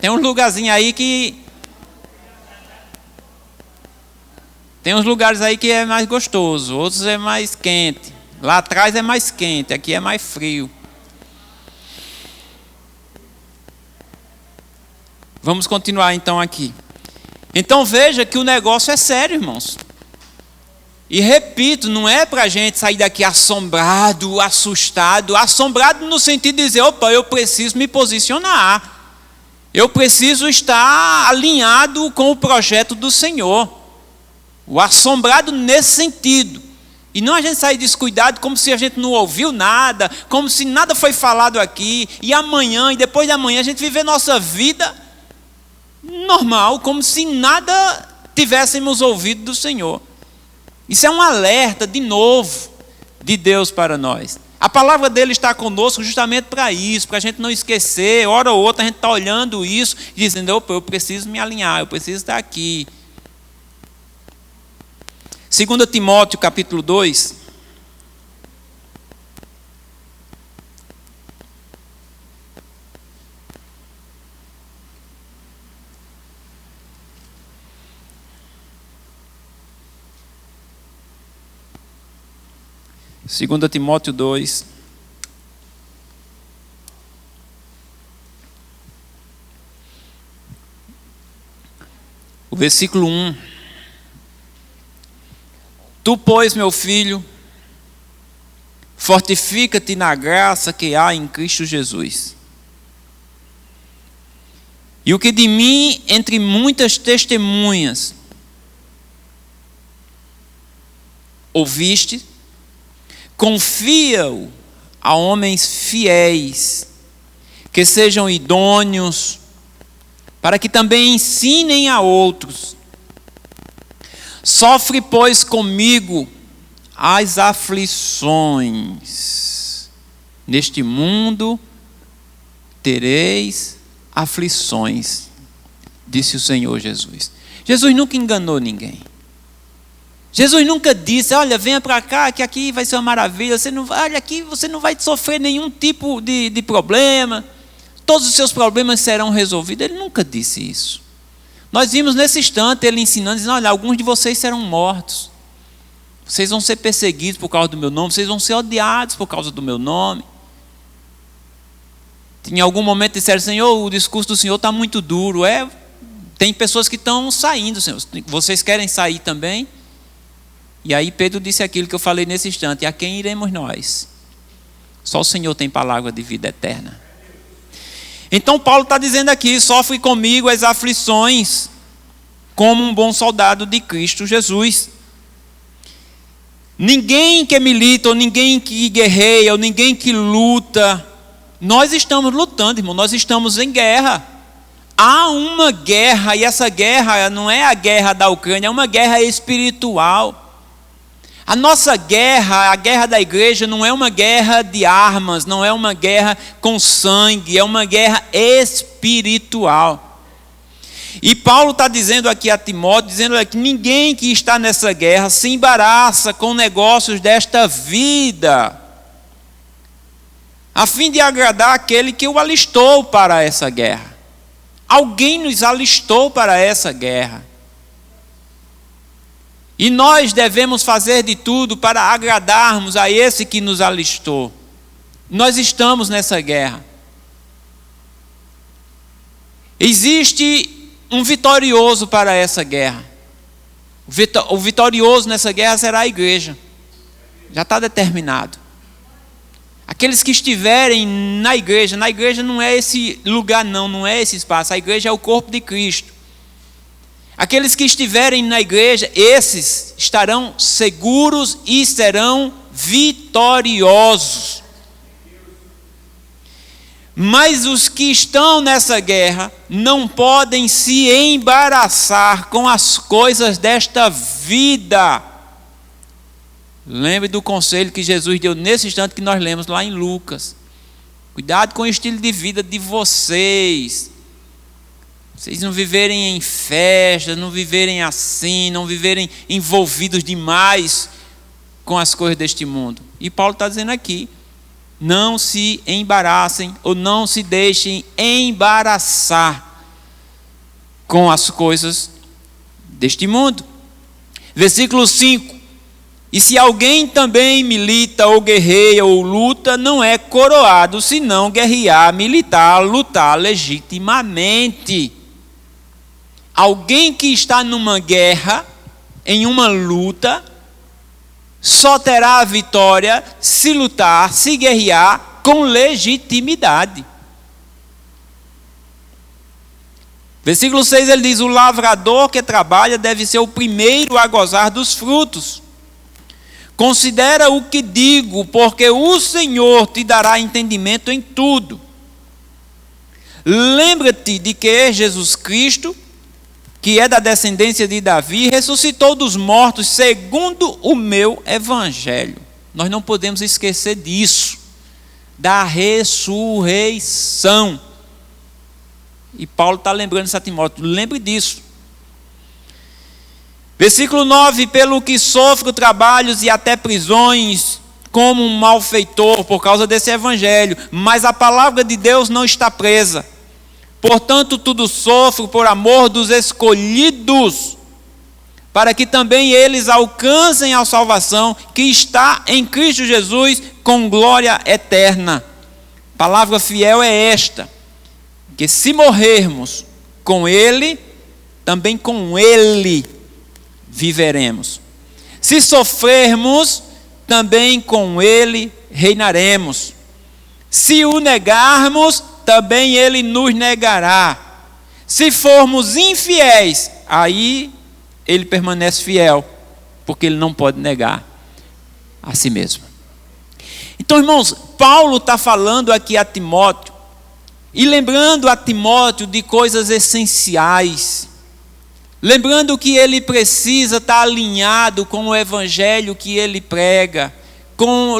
Tem uns lugarzinhos aí que... Tem uns lugares aí que é mais gostoso, outros é mais quente. Lá atrás é mais quente, aqui é mais frio. Vamos continuar então aqui. Então veja que o negócio é sério, irmãos. E repito, não é para a gente sair daqui assombrado, assustado. Assombrado no sentido de dizer, opa, eu preciso me posicionar. Eu preciso estar alinhado com o projeto do Senhor. O assombrado nesse sentido. E não a gente sair descuidado como se a gente não ouviu nada, como se nada foi falado aqui, e amanhã e depois de amanhã a gente viver nossa vida normal, como se nada tivéssemos ouvido do Senhor. Isso é um alerta, de novo, de Deus para nós. A palavra dele está conosco justamente para isso, para a gente não esquecer. Hora ou outra a gente está olhando isso e dizendo, opa, eu preciso me alinhar, eu preciso estar aqui. 2 Timóteo capítulo 2. Segunda Timóteo 2. O versículo 1. Tu, pois, meu filho, fortifica-te na graça que há em Cristo Jesus. E o que de mim, entre muitas testemunhas, ouviste, confia-o a homens fiéis, que sejam idôneos, para que também ensinem a outros. Sofre, pois, comigo as aflições. Neste mundo tereis aflições, disse o Senhor Jesus. Jesus nunca enganou ninguém. Jesus nunca disse: olha, venha para cá, que aqui vai ser uma maravilha. Olha, aqui você não vai sofrer nenhum tipo de problema. Todos os seus problemas serão resolvidos. Ele nunca disse isso. Nós vimos nesse instante ele ensinando, dizendo: olha, alguns de vocês serão mortos. Vocês vão ser perseguidos por causa do meu nome. Vocês vão ser odiados por causa do meu nome. Em algum momento disseram: Senhor, o discurso do Senhor está muito duro. Tem pessoas que estão saindo, Senhor. Vocês querem sair também? E aí Pedro disse aquilo que eu falei nesse instante: a quem iremos nós? Só o Senhor tem palavra de vida eterna. Então Paulo está dizendo aqui: sofre comigo as aflições, como um bom soldado de Cristo Jesus. Ninguém que milita, ou ninguém que guerreia, ou ninguém que luta, nós estamos lutando, irmão, nós estamos em guerra. Há uma guerra, e essa guerra não é a guerra da Ucrânia, é uma guerra espiritual. A nossa guerra, a guerra da igreja, não é uma guerra de armas, não é uma guerra com sangue, é uma guerra espiritual. E Paulo está dizendo aqui a Timóteo, dizendo que ninguém que está nessa guerra se embaraça com negócios desta vida, a fim de agradar aquele que o alistou para essa guerra. Alguém nos alistou para essa guerra. E nós devemos fazer de tudo para agradarmos a esse que nos alistou. Nós estamos nessa guerra. Existe um vitorioso para essa guerra. O vitorioso nessa guerra será a igreja. Já está determinado. Aqueles que estiverem na igreja não é esse lugar não é esse espaço. A igreja é o corpo de Cristo. Aqueles que estiverem na igreja, esses estarão seguros e serão vitoriosos. Mas os que estão nessa guerra não podem se embaraçar com as coisas desta vida. Lembre do conselho que Jesus deu nesse instante que nós lemos lá em Lucas. Cuidado com o estilo de vida de vocês. Vocês não viverem em festa, não viverem assim, não viverem envolvidos demais com as coisas deste mundo. E Paulo está dizendo aqui: não se embaraçem ou não se deixem embaraçar com as coisas deste mundo. Versículo 5: e se alguém também milita ou guerreia ou luta, não é coroado, senão guerrear, militar, lutar legitimamente. Alguém que está numa guerra, em uma luta, só terá a vitória se lutar, se guerrear com legitimidade. Versículo 6 ele diz: o lavrador que trabalha deve ser o primeiro a gozar dos frutos. Considera o que digo, porque o Senhor te dará entendimento em tudo. Lembra-te de que Jesus Cristo, que é da descendência de Davi, ressuscitou dos mortos segundo o meu evangelho. Nós não podemos esquecer disso, da ressurreição. E Paulo está lembrando isso a Timóteo: lembre disso. Versículo 9: pelo que sofro trabalhos e até prisões, como um malfeitor por causa desse evangelho, mas a palavra de Deus não está presa. Portanto, tudo sofro por amor dos escolhidos, para que também eles alcancem a salvação que está em Cristo Jesus com glória eterna. Palavra fiel é esta: que se morrermos com Ele, também com Ele viveremos. Se sofrermos, também com Ele reinaremos. Se o negarmos, também Ele nos negará. Se formos infiéis, aí Ele permanece fiel, porque Ele não pode negar a si mesmo. Então, irmãos, Paulo está falando aqui a Timóteo, e lembrando a Timóteo de coisas essenciais. lembrando que ele precisa estar alinhado com o evangelho que ele prega,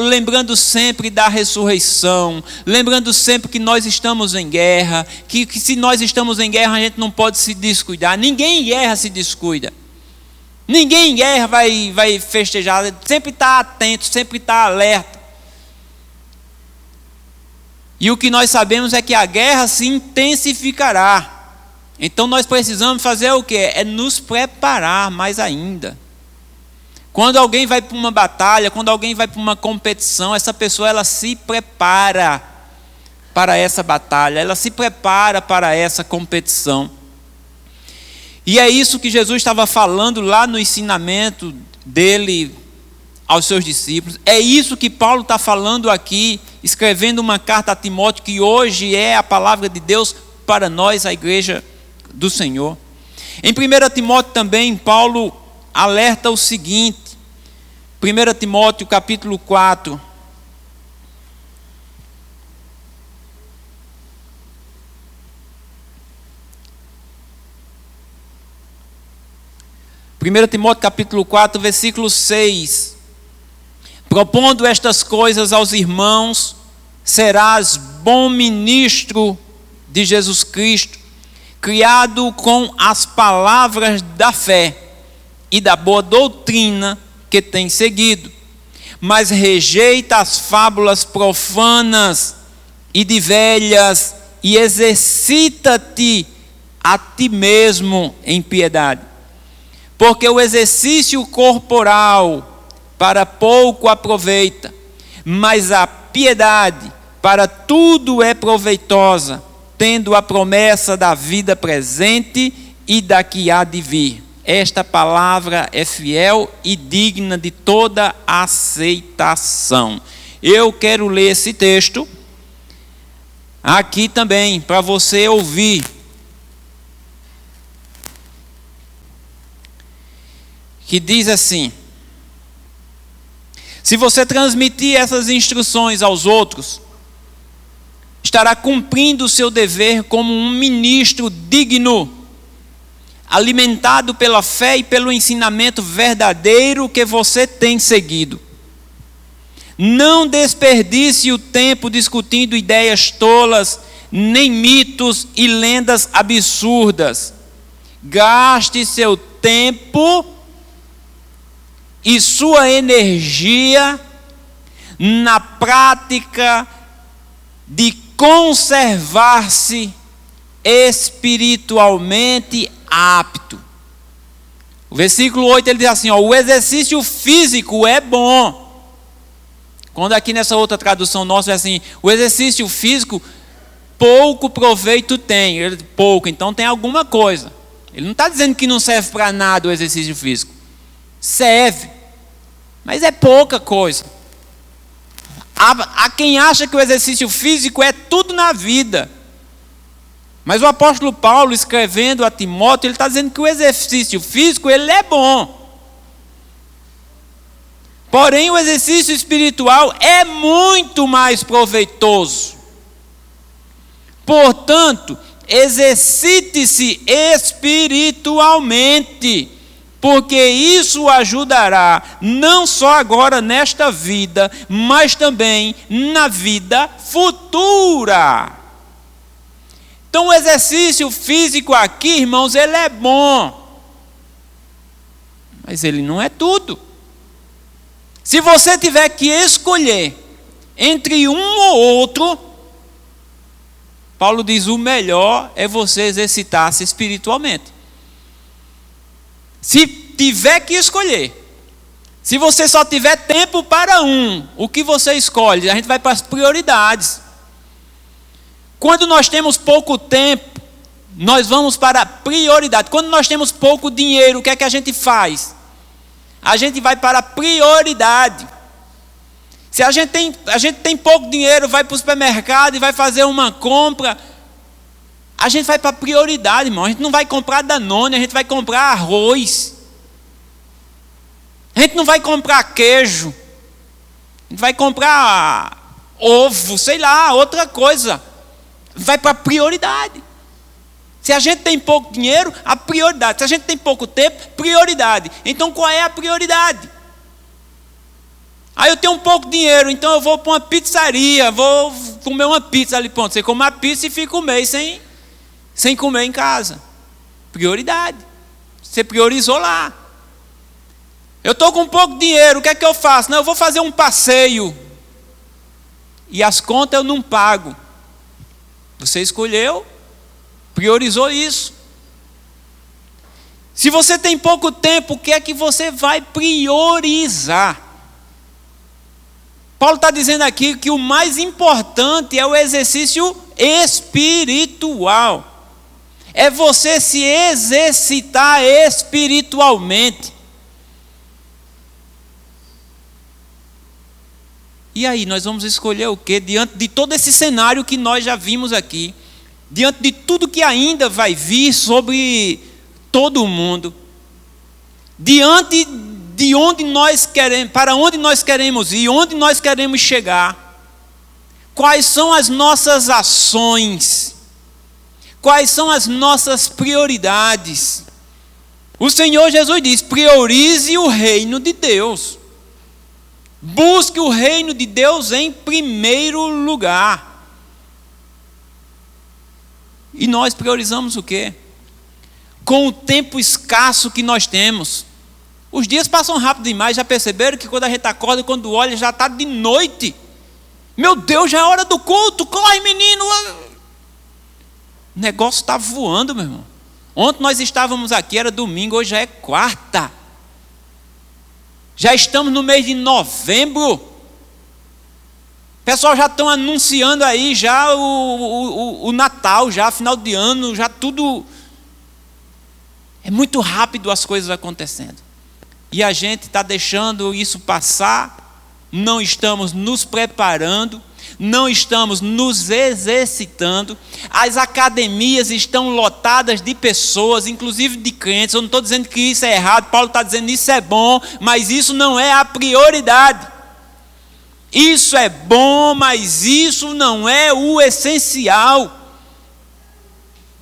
lembrando sempre da ressurreição, lembrando sempre que nós estamos em guerra, que se nós estamos em guerra a gente não pode se descuidar. Ninguém em guerra se descuida. Ninguém em guerra vai festejar, sempre está atento, sempre está alerta. E o que nós sabemos é que a guerra se intensificará. Então nós precisamos fazer o quê? É nos preparar mais ainda. Quando alguém vai para uma batalha, quando alguém vai para uma competição, essa pessoa ela se prepara para essa batalha, ela se prepara para essa competição. E é isso que Jesus estava falando lá no ensinamento dele aos seus discípulos. É isso que Paulo está falando aqui, escrevendo uma carta a Timóteo, que hoje é a palavra de Deus para nós, a igreja do Senhor. Em 1 Timóteo também, Paulo alerta o seguinte, 1 Timóteo capítulo 4, versículo 6. Propondo estas coisas aos irmãos, serás bom ministro de Jesus Cristo, criado com as palavras da fé e da boa doutrina que tem seguido, mas rejeita as fábulas profanas e de velhas e exercita-te a ti mesmo em piedade. Porque o exercício corporal para pouco aproveita, mas a piedade para tudo é proveitosa, tendo a promessa da vida presente e da que há de vir. Esta palavra é fiel e digna de toda aceitação. Eu quero ler esse texto aqui também, para você ouvir. Que diz assim: se você transmitir essas instruções aos outros, estará cumprindo o seu dever como um ministro digno, alimentado pela fé e pelo ensinamento verdadeiro que você tem seguido. Não desperdice o tempo discutindo ideias tolas, nem mitos e lendas absurdas. Gaste seu tempo e sua energia na prática de conservar-se espiritualmente apto. O versículo 8 ele diz assim, o exercício físico é bom. Quando aqui nessa outra tradução nossa é assim, o exercício físico pouco proveito tem. Pouco, então tem alguma coisa. Ele não está dizendo que não serve para nada o exercício físico. Serve, mas é pouca coisa. Há quem acha que o exercício físico é tudo na vida. Mas o apóstolo Paulo, escrevendo a Timóteo, ele está dizendo que o exercício físico ele é bom. Porém, o exercício espiritual é muito mais proveitoso. Portanto, exercite-se espiritualmente, porque isso ajudará não só agora nesta vida, mas também na vida futura. Então o exercício físico aqui, irmãos, ele é bom, mas ele não é tudo. Se você tiver que escolher entre um ou outro, Paulo diz, o melhor é você exercitar-se espiritualmente. Se tiver que escolher, se você só tiver tempo para um, o que você escolhe? A gente vai para as prioridades. Quando nós temos pouco tempo, nós vamos para a prioridade. Quando nós temos pouco dinheiro, o que é que a gente faz? A gente vai para a prioridade. Se a gente tem pouco dinheiro, vai para o supermercado e vai fazer uma compra, a gente vai para a prioridade, irmão. A gente não vai comprar Danone, a gente vai comprar arroz. A gente não vai comprar queijo. A gente vai comprar ovo, sei lá, outra coisa. Vai para a prioridade. Se a gente tem pouco dinheiro, a prioridade. Se a gente tem pouco tempo, prioridade. Então qual é a prioridade? Aí eu tenho um pouco de dinheiro, então eu vou para uma pizzaria, vou comer uma pizza ali, pronto. Você come uma pizza e fica um mês sem comer em casa. Prioridade. Você priorizou lá. Eu estou com um pouco de dinheiro, o que é que eu faço? Não, eu vou fazer um passeio. E as contas eu não pago. Você escolheu, priorizou isso. Se você tem pouco tempo, o que é que você vai priorizar? Paulo está dizendo aqui que o mais importante é o exercício espiritual. É você se exercitar espiritualmente. E aí, nós vamos escolher o quê? Diante de todo esse cenário que nós já vimos aqui, diante de tudo que ainda vai vir sobre todo o mundo, diante de onde nós queremos, para onde nós queremos ir, onde nós queremos chegar, quais são as nossas ações, quais são as nossas prioridades. O Senhor Jesus diz: priorize o reino de Deus. Busque o reino de Deus em primeiro lugar. E nós priorizamos o quê? Com o tempo escasso que nós temos. Os dias passam rápido demais. Já perceberam que quando a gente acorda, quando olha, já está de noite? Meu Deus, já é hora do culto. Corre, menino. O negócio está voando, meu irmão. Ontem nós estávamos aqui, era domingo, hoje já é quarta. Já estamos no mês de novembro. O pessoal já estão anunciando aí já o Natal, já final de ano, já tudo. É muito rápido as coisas acontecendo. E a gente está deixando isso passar, não estamos nos preparando, não estamos nos exercitando. As academias estão lotadas de pessoas, inclusive de crentes. Eu não estou dizendo que isso é errado, Paulo está dizendo que isso é bom, mas isso não é a prioridade. Isso é bom, mas isso não é o essencial.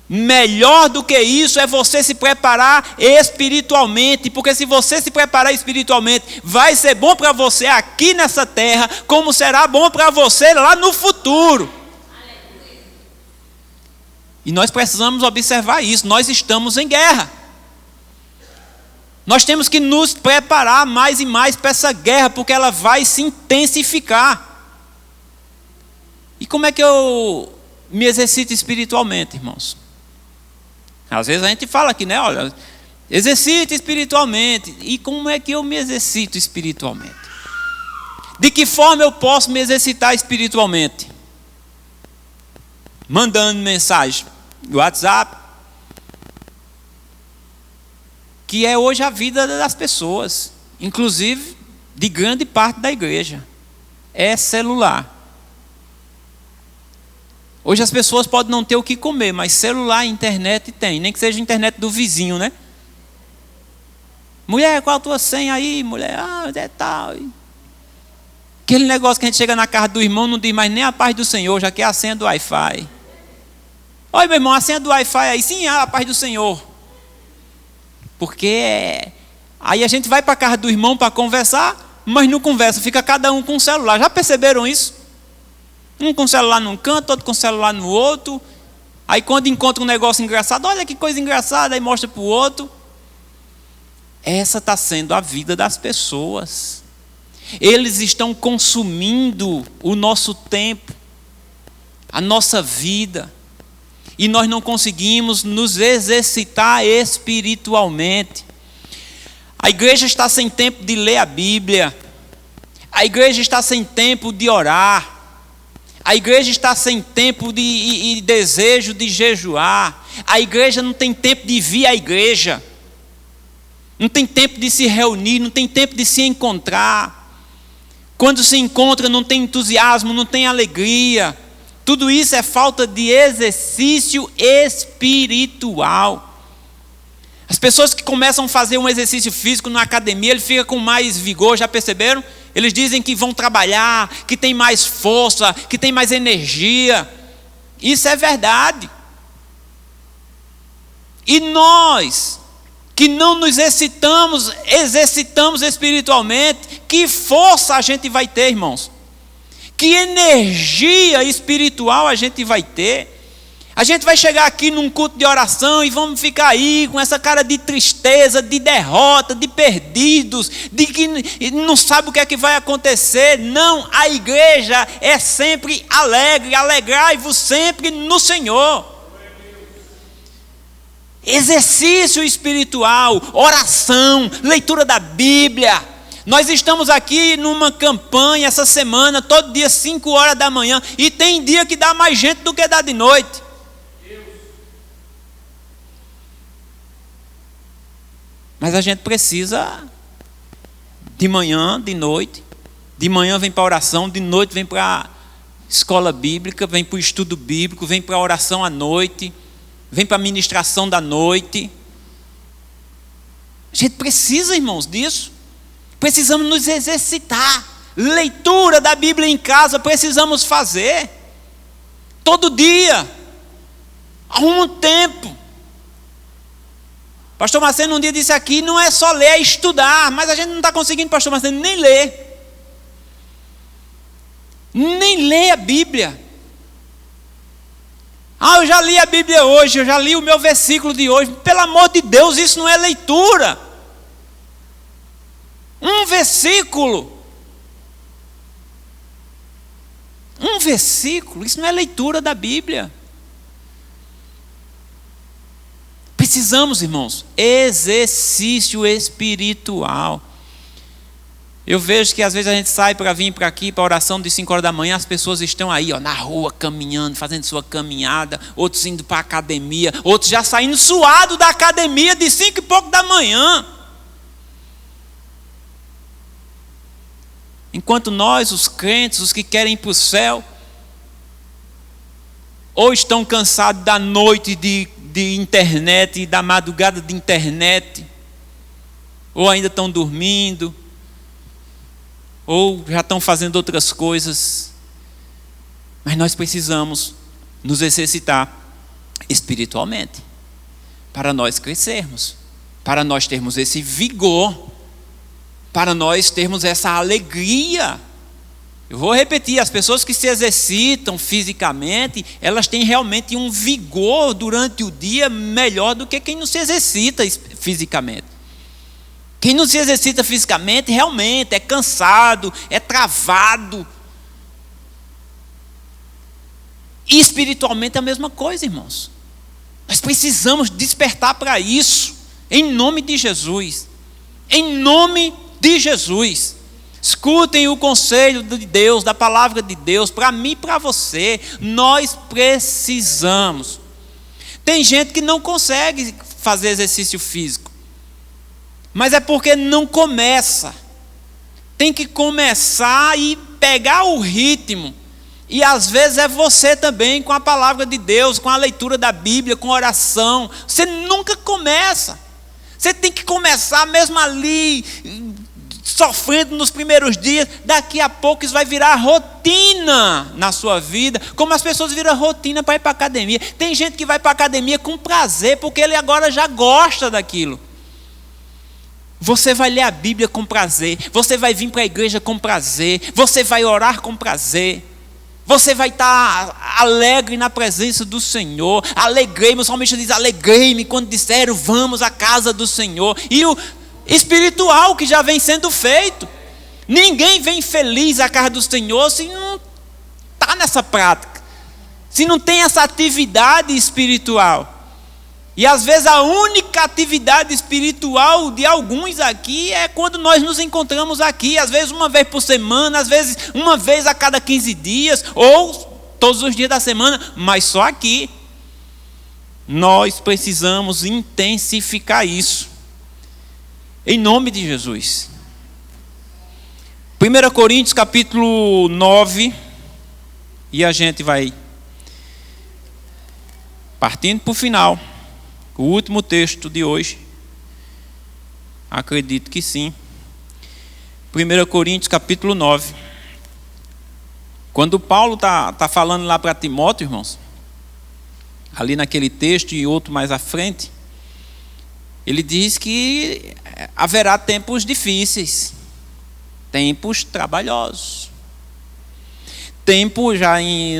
Melhor do que isso é você se preparar espiritualmente, porque se você se preparar espiritualmente, vai ser bom para você aqui nessa terra, como será bom para você lá no futuro. E nós precisamos observar isso. Nós estamos em guerra. Nós temos que nos preparar mais e mais para essa guerra, porque ela vai se intensificar. E como é que eu me exercito espiritualmente, irmãos? Às vezes a gente fala aqui, né? Olha, exercite espiritualmente. E como é que eu me exercito espiritualmente? De que forma eu posso me exercitar espiritualmente? Mandando mensagem no WhatsApp, que é hoje a vida das pessoas, inclusive de grande parte da igreja. É celular. Hoje as pessoas podem não ter o que comer, mas celular e internet tem, nem que seja a internet do vizinho, né? Mulher, qual a tua senha aí, mulher? É tal. Aquele negócio que a gente chega na casa do irmão, não diz mais nem a paz do Senhor, já quer a senha do Wi-Fi. Oi, meu irmão, a senha do Wi-Fi aí? Sim, a paz do Senhor. Porque aí a gente vai para a casa do irmão para conversar, mas não conversa, fica cada um com o celular. Já perceberam isso? Um com o celular num canto, outro com o celular no outro. Aí quando encontra um negócio engraçado, olha que coisa engraçada, aí mostra para o outro. Essa está sendo a vida das pessoas. Eles estão consumindo o nosso tempo, a nossa vida. E nós não conseguimos nos exercitar espiritualmente. A igreja está sem tempo de ler a Bíblia. A igreja está sem tempo de orar. A igreja está sem tempo e desejo de jejuar. A igreja não tem tempo de vir à igreja. Não tem tempo de se reunir, não tem tempo de se encontrar. Quando se encontra não tem entusiasmo, não tem alegria. Tudo isso é falta de exercício espiritual. As pessoas que começam a fazer um exercício físico na academia, ele fica com mais vigor, já perceberam? Eles dizem que vão trabalhar, que tem mais força, que tem mais energia. Isso é verdade. E nós, que não nos exercitamos espiritualmente, que força a gente vai ter, irmãos? Que energia espiritual a gente vai ter? A gente vai chegar aqui num culto de oração e vamos ficar aí com essa cara de tristeza, de derrota, de perdidos, de que não sabe o que é que vai acontecer. Não, a igreja é sempre alegre, alegrai-vos sempre no Senhor. Exercício espiritual, oração, leitura da Bíblia. Nós estamos aqui numa campanha essa semana, todo dia 5 horas da manhã, e tem dia que dá mais gente do que dá de noite. Mas a gente precisa de manhã, de noite. De manhã vem para a oração, de noite vem para a escola bíblica, vem para o estudo bíblico, vem para a oração à noite, vem para a ministração da noite. A gente precisa, irmãos, disso. Precisamos nos exercitar. Leitura da Bíblia em casa precisamos fazer. Todo dia. Arruma um tempo. Pastor Marcelo um dia disse aqui, não é só ler, é estudar. Mas a gente não está conseguindo, pastor Marcelo, nem ler. Nem ler a Bíblia. Ah, eu já li a Bíblia hoje, eu já li o meu versículo de hoje. Pelo amor de Deus, isso não é leitura. Um versículo. Um versículo, isso não é leitura da Bíblia. Precisamos, irmãos, exercício espiritual. Eu vejo que às vezes a gente sai para vir para aqui, para a oração de 5 horas da manhã, as pessoas estão aí, na rua, caminhando, fazendo sua caminhada, outros indo para a academia, outros já saindo suado da academia de 5 e pouco da manhã. Enquanto nós, os crentes, os que querem ir para o céu, ou estão cansados da noite de internet e da madrugada de internet, ou ainda estão dormindo, ou já estão fazendo outras coisas. Mas nós precisamos nos exercitar espiritualmente, para nós crescermos, para nós termos esse vigor, para nós termos essa alegria. Eu vou repetir, as pessoas que se exercitam fisicamente, elas têm realmente um vigor durante o dia melhor do que quem não se exercita fisicamente. Quem não se exercita fisicamente realmente é cansado, é travado. E espiritualmente é a mesma coisa, irmãos. Nós precisamos despertar para isso, em nome de Jesus. Em nome de Jesus. Escutem o conselho de Deus, da palavra de Deus, para mim e para você. Nós precisamos. Tem gente que não consegue fazer exercício físico, mas é porque não começa. Tem que começar e pegar o ritmo. E às vezes é você também, com a palavra de Deus, com a leitura da Bíblia, com oração. Você nunca começa. Você tem que começar mesmo ali, sofrendo nos primeiros dias. Daqui a pouco isso vai virar rotina na sua vida, como as pessoas viram rotina para ir para a academia. Tem gente que vai para a academia com prazer, porque ele agora já gosta daquilo. Você vai ler a Bíblia com prazer, você vai vir para a igreja com prazer, você vai orar com prazer, você vai estar alegre na presença do Senhor. Alegrei-me, o salmista diz, alegrei-me quando disseram, vamos à casa do Senhor. E o espiritual que já vem sendo feito. Ninguém vem feliz à casa do Senhor se não está nessa prática, se não tem essa atividade espiritual. E às vezes a única atividade espiritual de alguns aqui é quando nós nos encontramos aqui, às vezes uma vez por semana, às vezes uma vez a cada 15 dias, ou todos os dias da semana, mas só aqui. Nós precisamos intensificar isso, em nome de Jesus. 1 Coríntios capítulo 9, e a gente vai partindo para o final. O último texto de hoje, acredito que sim. 1 Coríntios capítulo 9. Quando Paulo está falando lá para Timóteo, irmãos, ali naquele texto e outro mais à frente, Ele diz que haverá tempos difíceis, tempos trabalhosos. Tempo,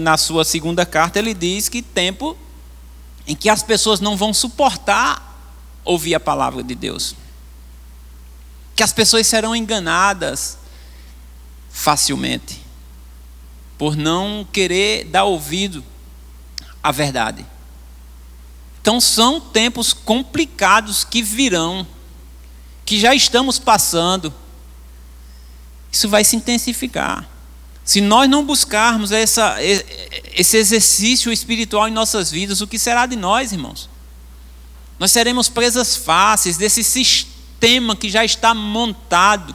na sua segunda carta, ele diz que tempo em que as pessoas não vão suportar ouvir a palavra de Deus. Que as pessoas serão enganadas facilmente, por não querer dar ouvido à verdade. Então são tempos complicados que virão, que já estamos passando. Isso vai se intensificar. Se nós não buscarmos esse exercício espiritual em nossas vidas, o que será de nós, irmãos? Nós seremos presas fáceis desse sistema que já está montado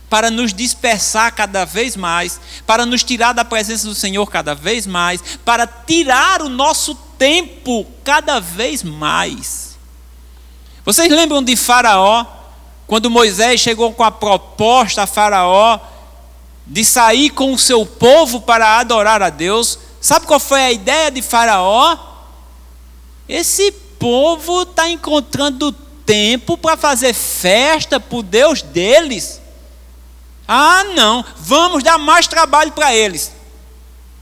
para nos dispersar cada vez mais, para nos tirar da presença do Senhor cada vez mais, para tirar o nosso tempo cada vez mais. Vocês lembram de Faraó? Quando Moisés chegou com a proposta a Faraó de sair com o seu povo para adorar a Deus, sabe qual foi a ideia de Faraó? Esse povo está encontrando tempo para fazer festa para o Deus deles. Ah, não, vamos dar mais trabalho para eles.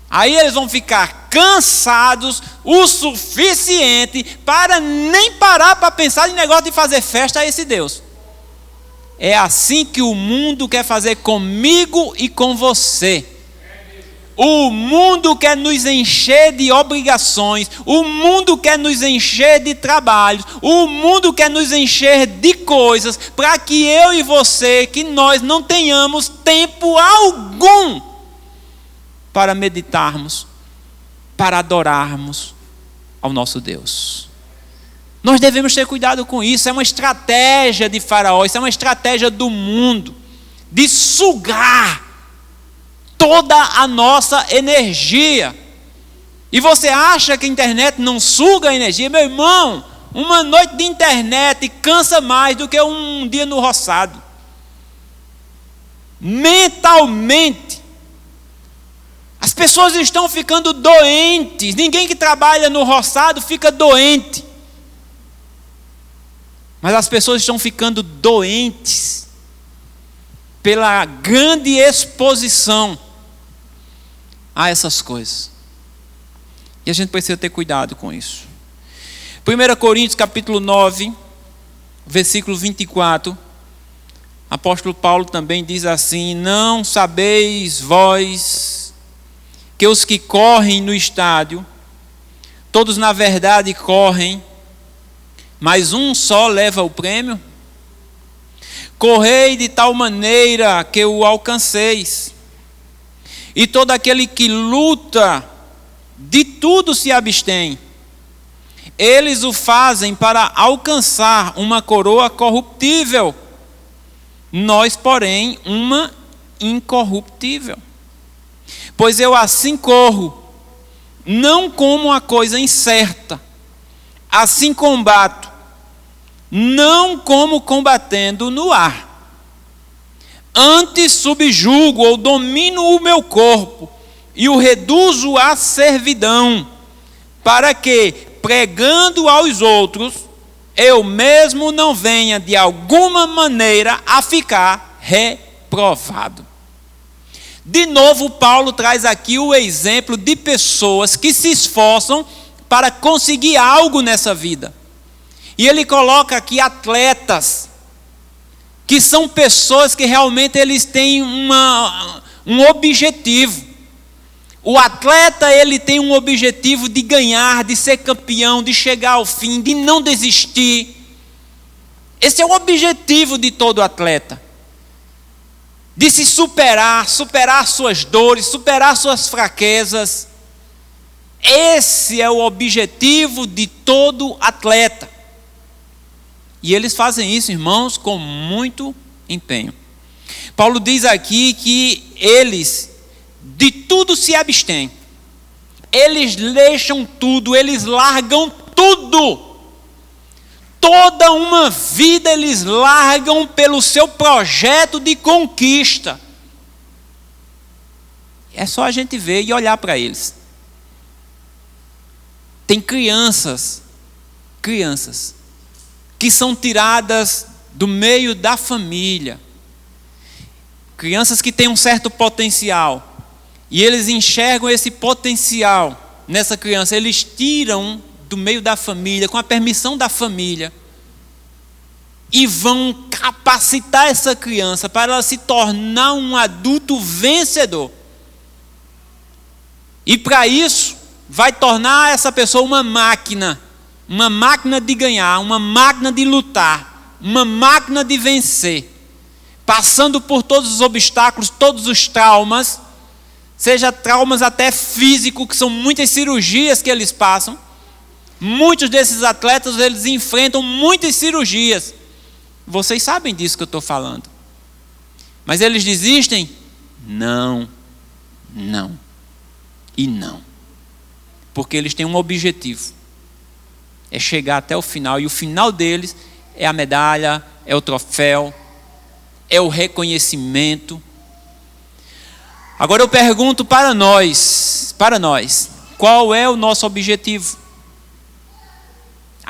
Aí eles vão ficar cansados o suficiente para nem parar para pensar em negócio de fazer festa a esse Deus. É assim que o mundo quer fazer comigo e com você. O mundo quer nos encher de obrigações, o mundo quer nos encher de trabalhos, o mundo quer nos encher de coisas, para que eu e você, que nós não tenhamos tempo algum para meditarmos, para adorarmos ao nosso Deus. Nós devemos ter cuidado com isso. É uma estratégia de Faraó, isso é uma estratégia do mundo, de sugar toda a nossa energia. E você acha que a internet não suga a energia? Meu irmão, uma noite de internet cansa mais do que um dia no roçado. Mentalmente. As pessoas estão ficando doentes. Ninguém que trabalha no roçado fica doente. Mas as pessoas estão ficando doentes pela grande exposição a essas coisas. E a gente precisa ter cuidado com isso. 1 Coríntios capítulo 9, versículo 24, apóstolo Paulo também diz assim: não sabeis vós que os que correm no estádio, todos na verdade correm, mas um só leva o prêmio? Correi de tal maneira que o alcanceis. E todo aquele que luta, de tudo se abstém. Eles o fazem para alcançar uma coroa corruptível. Nós, porém, uma incorruptível. Pois eu assim corro, não como a coisa incerta. Assim combato, não como combatendo no ar. Antes subjugo ou domino o meu corpo e o reduzo à servidão, para que, pregando aos outros, eu mesmo não venha de alguma maneira a ficar reprovado. De novo, Paulo traz aqui o exemplo de pessoas que se esforçam para conseguir algo nessa vida. E ele coloca aqui atletas, que são pessoas que realmente eles têm um objetivo. O atleta, ele tem um objetivo de ganhar, de ser campeão, de chegar ao fim, de não desistir. Esse é o objetivo de todo atleta. De se superar suas dores, superar suas fraquezas. Esse é o objetivo de todo atleta. E eles fazem isso, irmãos, com muito empenho. Paulo diz aqui que eles de tudo se abstêm. Eles deixam tudo, eles largam tudo. Toda uma vida eles largam pelo seu projeto de conquista. É só a gente ver e olhar para eles. Tem crianças que são tiradas do meio da família. Crianças que têm um certo potencial. E eles enxergam esse potencial nessa criança. Eles tiram do meio da família, com a permissão da família. E vão capacitar essa criança para ela se tornar um adulto vencedor. E para isso, vai tornar essa pessoa uma máquina de ganhar, uma máquina de lutar, uma máquina de vencer, passando por todos os obstáculos, todos os traumas, seja traumas até físicos, que são muitas cirurgias que eles passam. Muitos desses atletas, eles enfrentam muitas cirurgias. Vocês sabem disso que eu estou falando. Mas eles desistem? Não, não e não. Porque eles têm um objetivo. É chegar até o final. E o final deles é a medalha, é o troféu, é o reconhecimento. Agora eu pergunto para nós, qual é o nosso objetivo?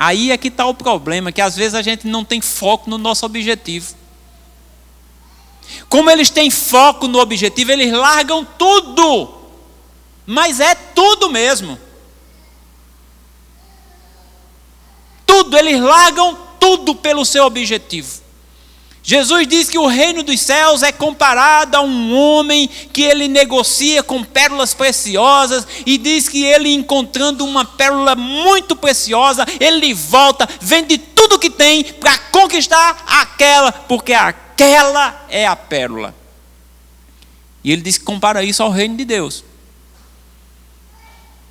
Aí é que está o problema, que às vezes a gente não tem foco no nosso objetivo. Como eles têm foco no objetivo, eles largam tudo. Mas é tudo mesmo. Tudo, eles largam tudo pelo seu objetivo. Jesus diz que o reino dos céus é comparado a um homem que ele negocia com pérolas preciosas, e diz que ele, encontrando uma pérola muito preciosa, ele volta, vende tudo que tem para conquistar aquela, porque aquela é a pérola. E ele diz que compara isso ao reino de Deus.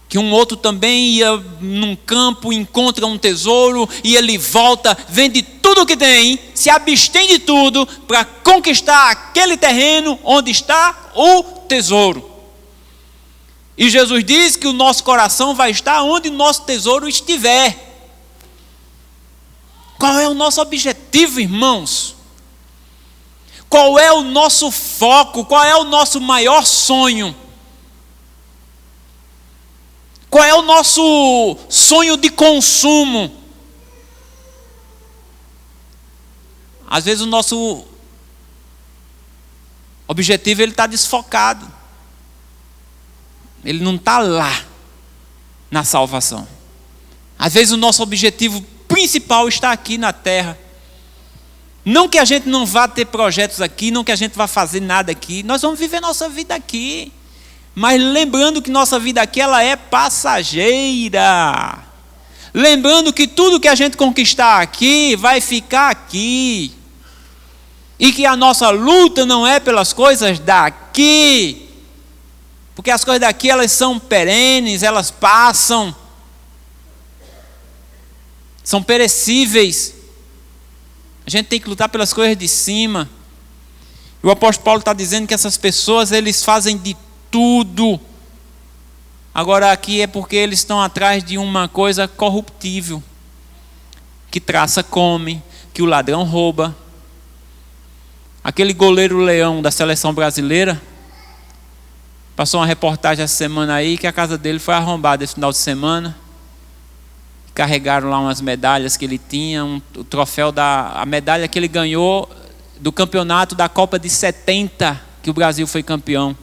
Que um outro também ia num campo, encontra um tesouro, e ele volta, vende tudo que tem, se abstém de tudo para conquistar aquele terreno onde está o tesouro. E Jesus diz que o nosso coração vai estar onde o nosso tesouro estiver. Qual é o nosso objetivo, irmãos? Qual é o nosso foco? Qual é o nosso maior sonho? Qual é o nosso sonho de consumo? Às vezes o nosso objetivo está desfocado. Ele não está lá na salvação. Às vezes o nosso objetivo principal está aqui na terra. Não que a gente não vá ter projetos aqui, não que a gente vá fazer nada aqui. Nós vamos viver nossa vida aqui. Mas lembrando que nossa vida aqui, ela é passageira. Lembrando que tudo que a gente conquistar aqui vai ficar aqui. E que a nossa luta não é pelas coisas daqui. Porque as coisas daqui, elas são perenes, elas passam. São perecíveis. A gente tem que lutar pelas coisas de cima. E o apóstolo Paulo está dizendo que essas pessoas, eles fazem de tudo. Agora aqui é porque eles estão atrás de uma coisa corruptível, que traça come, que o ladrão rouba. Aquele goleiro Leão da seleção brasileira, passou uma reportagem essa semana aí que a casa dele foi arrombada esse final de semana. Carregaram lá umas medalhas que ele tinha, o troféu a medalha que ele ganhou do campeonato da Copa de 70, que o Brasil foi campeão.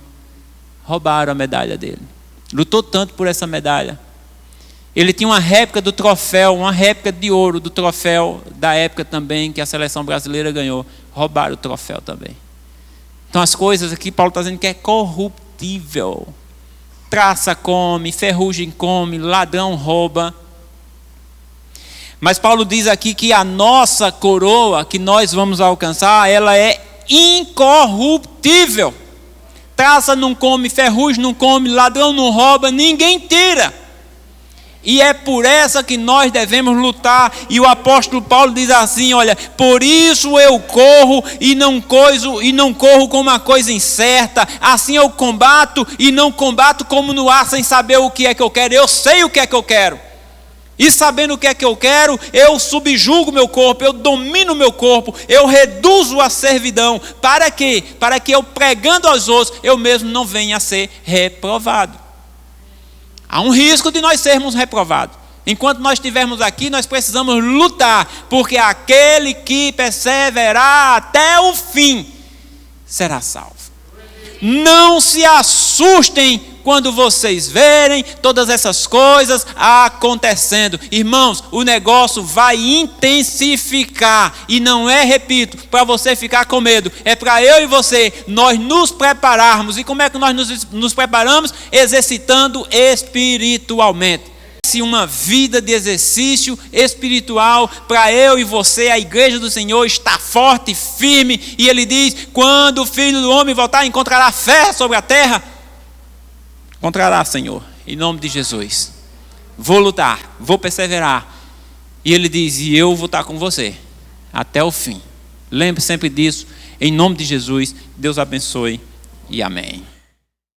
Roubaram a medalha dele. Lutou tanto por essa medalha. Ele tinha uma réplica do troféu, uma réplica de ouro do troféu da época também que a seleção brasileira ganhou. Roubaram o troféu também. Então as coisas aqui, Paulo está dizendo que é corruptível. Traça come, ferrugem come, ladrão rouba. Mas Paulo diz aqui que a nossa coroa que nós vamos alcançar, ela é incorruptível. Traça não come, ferrugem não come, ladrão não rouba, ninguém tira. E é por essa que nós devemos lutar. E o apóstolo Paulo diz assim, olha, por isso eu corro e não corro como uma coisa incerta. Assim eu combato e não combato como no ar, sem saber o que é que eu quero. Eu sei o que é que eu quero. E sabendo o que é que eu quero, eu subjugo meu corpo, eu domino meu corpo, eu reduzo a servidão. Para quê? Para que eu, pregando aos outros, eu mesmo não venha a ser reprovado. Há um risco de nós sermos reprovados. Enquanto nós estivermos aqui, nós precisamos lutar, porque aquele que perseverar até o fim será salvo. Não se assustem quando vocês verem todas essas coisas acontecendo. Irmãos, o negócio vai intensificar. E não é, repito, para você ficar com medo. É para eu e você, nós nos prepararmos. E como é que nós nos preparamos? Exercitando espiritualmente. Uma vida de exercício espiritual para eu e você, a igreja do Senhor está forte e firme, e ele diz: quando o Filho do Homem voltar, encontrará fé sobre a terra? Encontrará, Senhor, em nome de Jesus. Vou lutar, vou perseverar, e ele diz: e eu vou estar com você até o fim. Lembre sempre disso, em nome de Jesus. Deus abençoe e amém.